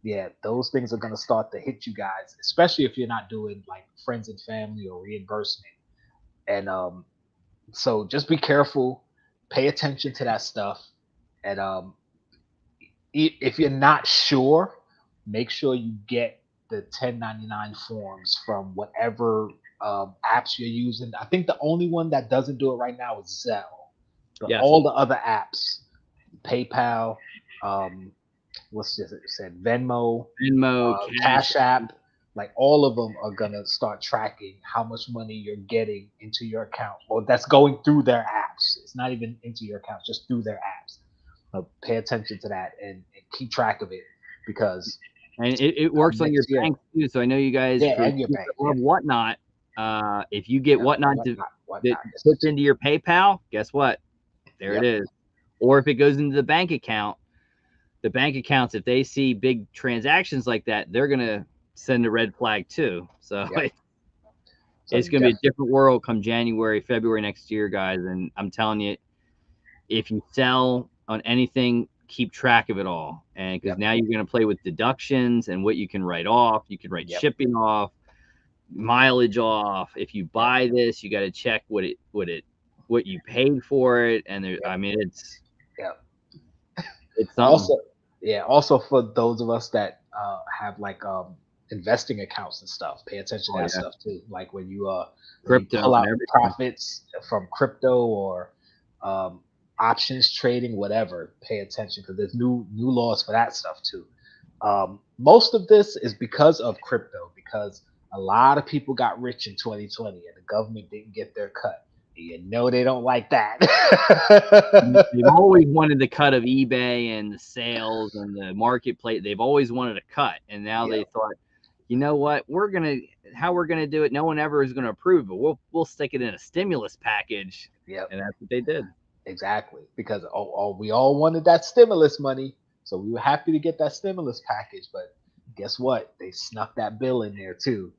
Yeah, those things are going to start to hit you guys, especially if you're not doing like friends and family or reimbursement. And so just be careful, pay attention to that stuff, and if you're not sure, make sure you get the 1099 forms from whatever apps you're using. I think the only one that doesn't do it right now is Zelle. But Yes. All the other apps, PayPal, what's this? It said Venmo, Cash App, like all of them are gonna start tracking how much money you're getting into your account, or that's going through their apps. It's not even into your account, just through their apps. Pay attention to that and keep track of it, because it works on your bank too. So I know you guys and your bank love Whatnot. If you get Whatnot that puts into your PayPal, guess what? There it is. Or if it goes into the bank account, the bank accounts, if they see big transactions like that, they're gonna send a red flag too. So it's gonna be a different world come January, February next year, guys. And I'm telling you, if you sell on anything, keep track of it all. And because now you're going to play with deductions and what you can write off. You can write shipping off, mileage off. If you buy this, you got to check what you paid for it. And I mean, it's something. Also for those of us that have like investing accounts and stuff, pay attention to that stuff too. Like when you pull out profits from crypto or options trading, whatever, pay attention, because there's new laws for that stuff too. Most of this is because of crypto, because a lot of people got rich in 2020 and the government didn't get their cut. They don't like that. They've always wanted the cut of eBay and the sales and the marketplace. They've always wanted a cut, and now they thought, you know what, how we're gonna do it. No one ever is gonna approve, but we'll stick it in a stimulus package. Yep. And that's what they did. Exactly. Because we all wanted that stimulus money, so we were happy to get that stimulus package. But guess what? They snuck that bill in there too,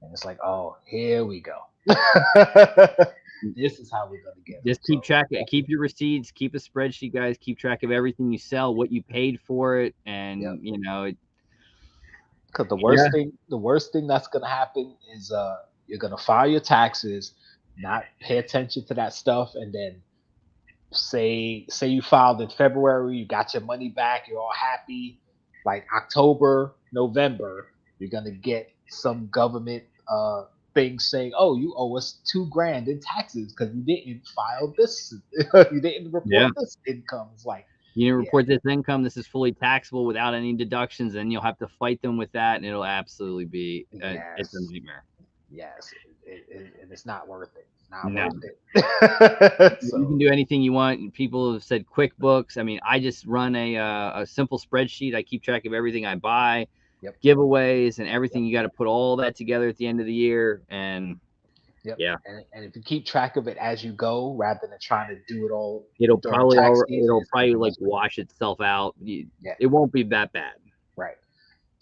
and it's like, oh, here we go. This is how we're gonna get them. Just keep So track, keep your receipts, keep a spreadsheet, guys. Keep track of everything you sell, what you paid for it, yep. and Because yeah, the worst thing that's gonna happen is you're gonna file your taxes, not pay attention to that stuff, and then say you filed in February, you got your money back, you're all happy. Like October, November, you're gonna get some government thing saying, "Oh, you owe us $2,000 in taxes because you didn't file this, you didn't yeah. report this income." It's like, You didn't yeah, report this income. This is fully taxable without any deductions, and you'll have to fight them with that, and it'll absolutely be it's a yes, nightmare. yes, and it's not worth it. It's not No, worth it. you So, can do anything you want. People have said QuickBooks. I mean, I just run a simple spreadsheet. I keep track of everything I buy, yep, giveaways, and everything. yep. You got to put all that together at the end of the year, and Yep. yeah, And if you keep track of it as you go, rather than trying to do it all it'll during probably tax season, it'll it's going to probably be much like better. wash itself out. Yeah. It won't be that bad. Right.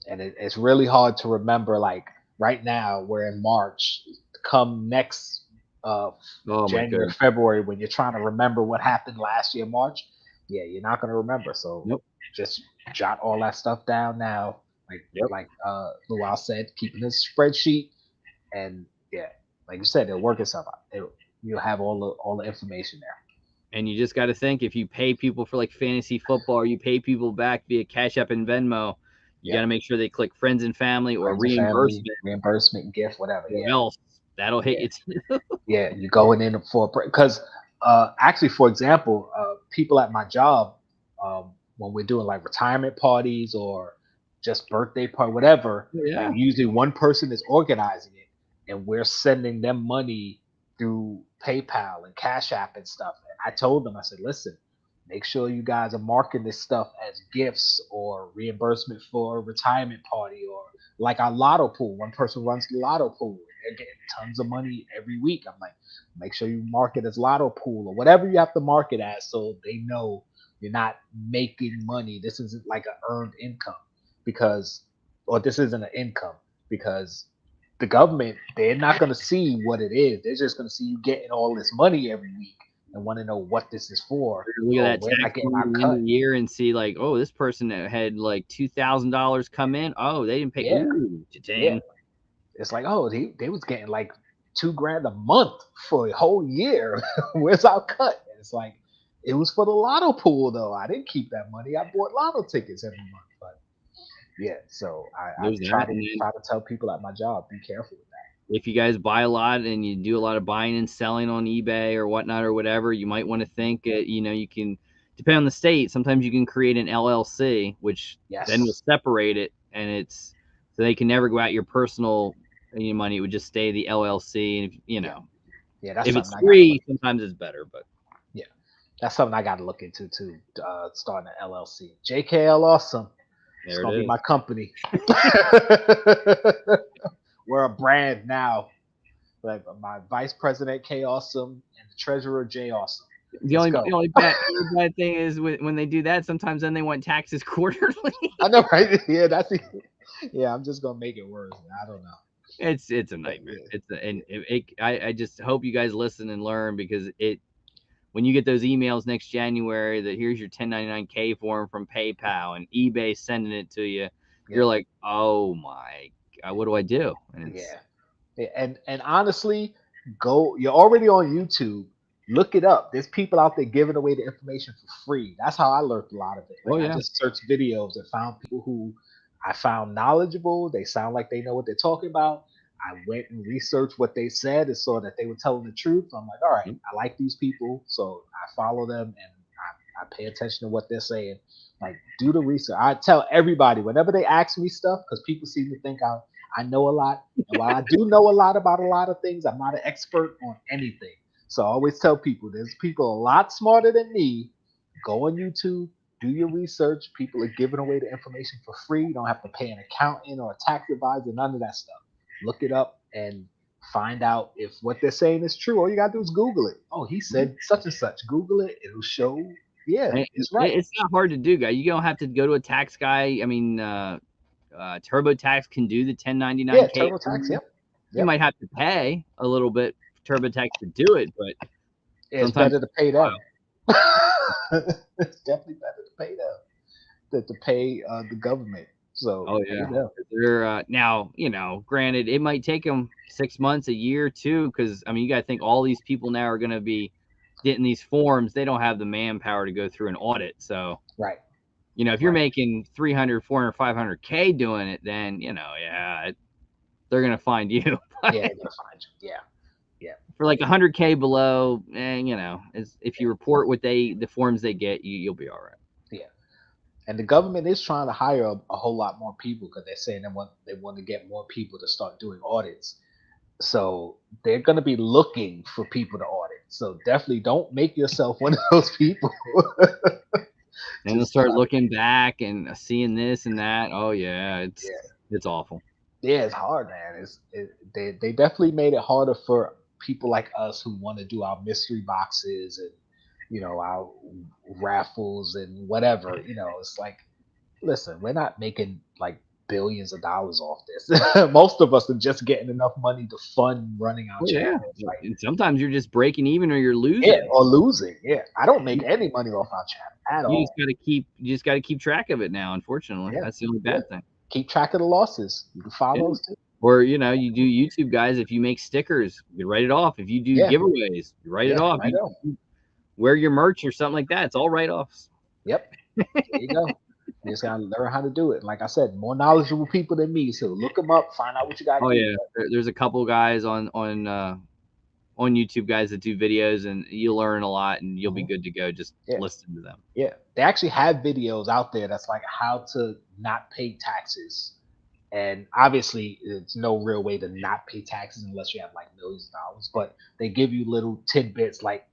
And it's really hard to remember. Like right now, we're in March. Come next uh, Oh my January, goodness. February, when you're trying to remember what happened last year, March, yeah, you're not going to remember. So Nope. just jot all that stuff down now. Yep. Like Luau said, keeping this spreadsheet, and yeah, like you said, it'll work itself out. You'll have all the information there. And you just got to think, if you pay people for like fantasy football, or you pay people back via Cash App and Venmo, you got Yep. to make sure they click friends and family or Friends and family, reimbursement, reimbursement, gift, whatever. or Yeah. else that'll hit Yeah. you too. Yeah. You're going in for because actually, for example, people at my job, when we're doing like retirement parties or just birthday party, whatever, like Yeah. usually one person is organizing it and we're sending them money through PayPal and Cash App and stuff. And I told them, I said, listen, make sure you guys are marking this stuff as gifts or reimbursement for a retirement party or like our lotto pool. One person runs the lotto pool and they're getting tons of money every week. I'm like, make sure you mark it as lotto pool or whatever you have to mark it as so they know you're not making money. This isn't like an earned income because, or this isn't an income because the government, they're not going to see what it is. They're just going to see you getting all this money every week and want to know what this is for. Look at Oh, that we're not tax getting form our at the end of cut. the year and see like, oh, this person that had like $2,000 come in. Oh, they didn't pay. Yeah, Ooh, yeah. cha-ching. It's like, oh, they was getting like $2,000 a month for a whole year. Where's our cut? And it's like, it was for the lotto pool though. I didn't keep that money. I bought lotto tickets every month. But yeah, so I There's try that, to and then try to tell people at my job, be careful with that. if you guys buy a lot and you do a lot of buying and selling on eBay or whatnot or whatever, you might want to think, you can, depend on the state, sometimes you can create an LLC, which then will Yes. separate it, and it's so they can never go out your personal money. It would just stay the LLC, and Yeah. Yeah, that's if something it's I gotta look free, into. sometimes it's better, but Yeah. That's something I gotta look into too. Starting an LLC. JKL awesome. It's there it gonna be is. my company. We're a brand now. Like my vice president K Awesome and the treasurer J Awesome. The Let's only go. the only bad, the only bad thing is when they do that, sometimes then they want taxes quarterly. I know, right? Yeah, that's it. Yeah, I'm just gonna make it worse. I don't know. It's a But nightmare. yeah, And yeah, I just hope you guys listen and learn, because when you get those emails next January that here's your 1099K form from PayPal and eBay sending it to you, you're yep, like, oh my God, what do I do? And it's yeah. And honestly, go. You're already on YouTube. Look it up. There's people out there giving away the information for free. That's how I learned a lot of it. oh Like I yeah, just searched videos and found people who I found knowledgeable. They sound like they know what they're talking about. I went and researched what they said and saw that they were telling the truth. I'm like, all right, yep, I like these people, so I follow them and I pay attention to what they're saying. Like, do the research. I tell everybody whenever they ask me stuff, because people seem to think I know a lot. And while I do know a lot about a lot of things, I'm not an expert on anything. So I always tell people there's people a lot smarter than me. Go on YouTube, do your research. People are giving away the information for free. You don't have to pay an accountant or a tax advisor, none of that stuff. Look it up and find out if what they're saying is true. All you gotta do is Google it. Oh, he said such and such. Google it. It'll show. Yeah, it's right. It's not hard to do, guy. You don't have to go to a tax guy. I mean, TurboTax can do the Yeah, 1099-K. TurboTax. Yep. You might have to pay a little bit for TurboTax to do it, but it's better to pay them. It's definitely better to pay them than to pay the government. So, oh yeah, they're now, granted, it might take them 6 months, a year, too, because I mean, you got to think all these people now are going to be getting these forms. They don't have the manpower to go through an audit. So, right. If you're making 300, 400, 500K doing it, then they're going to find you. Yeah, they're going to find you. Yeah. For like 100K below, if you report the forms they get, you'll be all right. Yeah. And the government is trying to hire a whole lot more people because they're saying they want to get more people to start doing audits. So they're going to be looking for people to audit. So definitely don't make yourself one of those people. And they'll start looking back and seeing this and that. Oh yeah, it's awful. Yeah, it's hard, man. They definitely made it harder for people like us who want to do our mystery boxes and our raffles and whatever. It's like, listen, we're not making like billions of dollars off this. Most of us are just getting enough money to fund running our channel. Yeah. Right? And sometimes you're just breaking even or you're losing. Yeah, or losing. Yeah, I don't make any money off our channel at all. You just got to keep track of it now. Unfortunately, that's the only bad thing. Keep track of the losses. You can follow those too. Or you do YouTube, guys. If you make stickers, you write it off. If you do giveaways, you write it off. You wear your merch or something like that. It's all write-offs. Yep. There you go. You just gotta learn how to do it. Like I said, more knowledgeable people than me. So look them up, find out what you got to do. Yeah, there's a couple guys on YouTube, guys, that do videos, and you'll learn a lot, and you'll be good to go. Just listen to them. Yeah, they actually have videos out there that's like how to not pay taxes. And obviously, it's no real way to not pay taxes unless you have like millions of dollars. But they give you little tidbits, like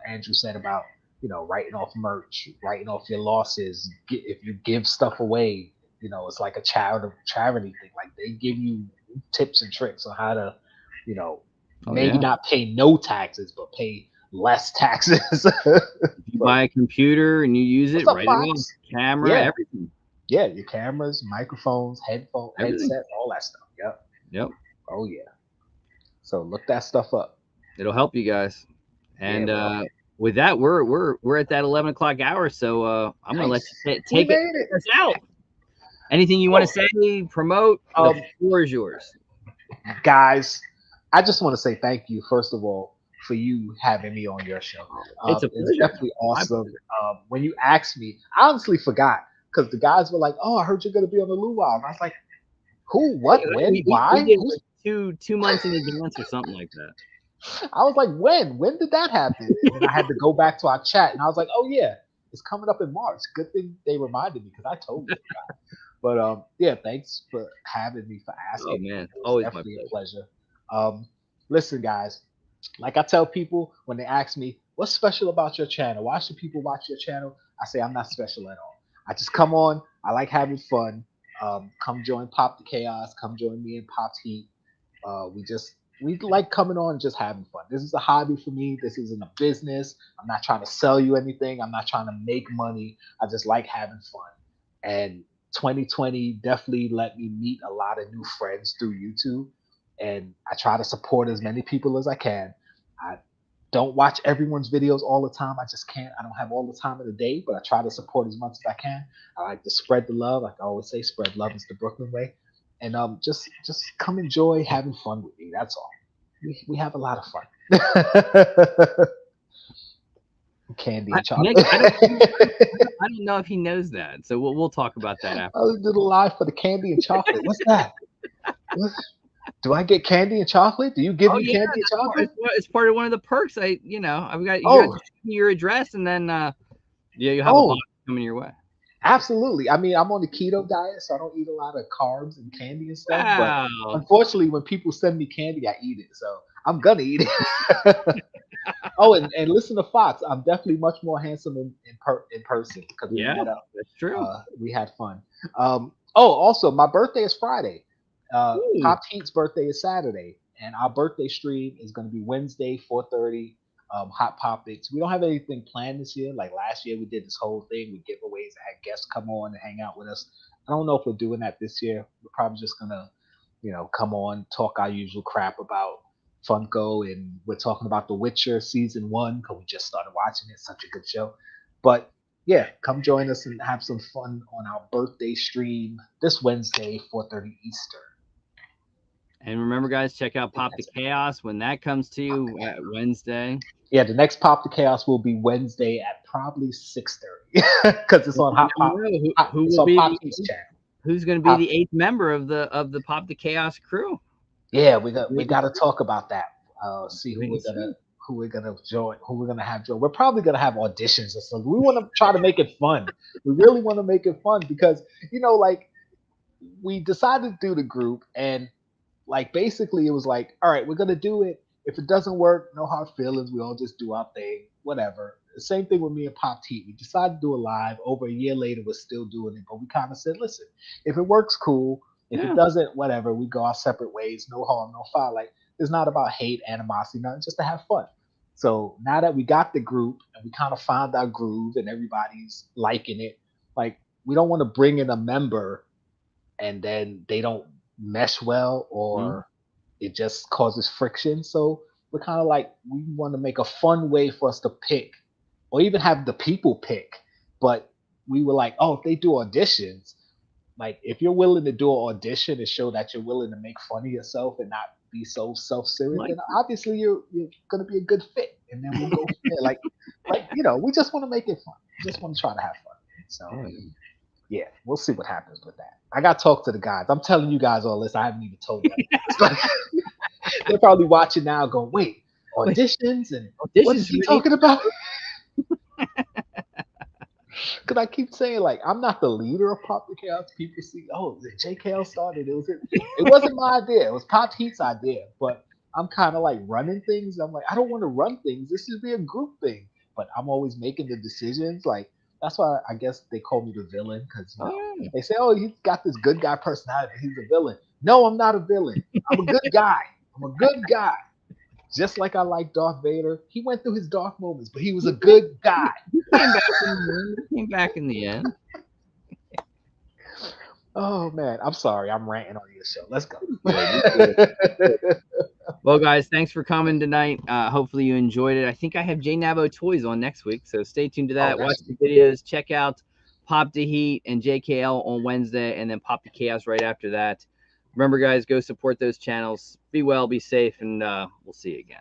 Andrew said about writing off merch, writing off your losses. If you give stuff away, it's like a charity thing. Like they give you tips and tricks on how to, maybe not pay no taxes, but pay less taxes. If you buy a computer and you use it, write it off, camera, everything. Yeah, your cameras, microphones, headphones, headsets, all that stuff. Yep. Oh yeah. So look that stuff up. It'll help you guys. And with that, we're at that 11 o'clock hour. So I'm gonna let you take us out. Anything you want to say? Promote? The floor is yours, guys. I just want to say thank you, first of all, for you having me on your show. It's definitely awesome. When you asked me, I honestly forgot. Because the guys were like, "Oh, I heard you're gonna be on the Luau," and I was like, "Who? What? When? Why?" We did 2 months in advance or something like that. I was like, "When? When did that happen?" And I had to go back to our chat, and I was like, "Oh yeah, it's coming up in March." Good thing they reminded me because I told you. But thanks for having me, for asking. Oh man, always definitely a pleasure. Listen, guys, like I tell people when they ask me, "What's special about your channel? Why should people watch your channel?" I say, "I'm not special at all. I just come on. I like having fun. Come join Pop the Chaos. Come join me and Pop's Heat. We like coming on and just having fun. This is a hobby for me. This isn't a business. I'm not trying to sell you anything. I'm not trying to make money. I just like having fun. And 2020 definitely let me meet a lot of new friends through YouTube. And I try to support as many people as I can. I don't watch everyone's videos all the time. I just can't. I don't have all the time of the day, but I try to support as much as I can. I like to spread the love. Like I always say, spread love is the Brooklyn way. And just come enjoy having fun with me. That's all. We have a lot of fun. Candy and chocolate. Nick, I don't know if he knows that, so we'll talk about that after. I did a live for the candy and chocolate. What's that? Do I get candy and chocolate? Do you give me candy and chocolate? It's part of one of the perks. I've got your address, and then you have a box coming your way. Absolutely. I mean, I'm on the keto diet, so I don't eat a lot of carbs and candy and stuff. Wow. But unfortunately, when people send me candy, I eat it. So I'm gonna eat it. And listen to Fox. I'm definitely much more handsome in person because we met up. That's true. We had fun. Also, my birthday is Friday. Pop Heat's birthday is Saturday, And our birthday stream is going to be Wednesday, 4:30. Hot topics. We don't have anything planned this year. Like last year, we did this whole thing with giveaways and had guests come on and hang out with us. I don't know if we're doing that this year. We're probably just gonna, come on, talk our usual crap about Funko, and we're talking about The Witcher season one because we just started watching it. Such a good show. But yeah, come join us and have some fun on our birthday stream this Wednesday, 4:30 Eastern. And remember, guys, check out Pop the Chaos when that comes to you Wednesday. Yeah, the next Pop the Chaos will be Wednesday at probably 6:30 because it's on Hot Pop. Who It's will on be Poppy's channel. Who's going to be the 8th member of the Pop the Chaos crew? Yeah, we got to talk about that. See who we're gonna join, who we're gonna have join. We're probably gonna have auditions or something. We want to try to make it fun. We really want to make it fun because like we decided to do the group, and like basically it was like, all right, we're gonna do it. If it doesn't work, no hard feelings. We all just do our thing, whatever. The same thing with me and Pop T. We decided to do it live. Over a year later, we're still doing it, but we kind of said, listen, if it works, cool. If it doesn't, whatever. We go our separate ways. No harm, no foul. Like it's not about hate, animosity, nothing. Just to have fun. So now that we got the group and we kind of found our groove and everybody's liking it, like we don't want to bring in a member and then they don't mesh well or it just causes friction. So we're kind of like, we want to make a fun way for us to pick or even have the people pick. But we were like, oh, if they do auditions, like if you're willing to do an audition and show that you're willing to make fun of yourself and not be so self-serious, then obviously you're going to be a good fit. And then we'll go from there. Like, we just want to make it fun. We just want to try to have fun. So yeah, we'll see what happens with that. I got to talk to the guys. I'm telling you guys all this. I haven't even told them. They're probably watching now going, wait, auditions? And what is he talking about? Because I keep saying, like, I'm not the leader of Pop the Chaos. People see, oh, the JKL started. It wasn't my idea. It was Pop Heat's idea. But I'm kind of like running things. I'm like, I don't want to run things. This should be a group thing. But I'm always making the decisions. Like, that's why I guess they call me the villain. Because they say, oh, he's got this good guy personality. He's a villain. No, I'm not a villain. I'm a good guy. I'm a good guy. Just like I like Darth Vader. He went through his dark moments, but he was a good guy. He came back in the end. Oh, man. I'm sorry. I'm ranting on your show. Let's go. Well, guys, thanks for coming tonight. Hopefully you enjoyed it. I think I have J Nabo Toys on next week, so stay tuned to that. Watch the videos. Check out Pop the Heat and JKL on Wednesday, and then Pop the Chaos right after that. Remember, guys, go support those channels. Be well, be safe, and we'll see you again.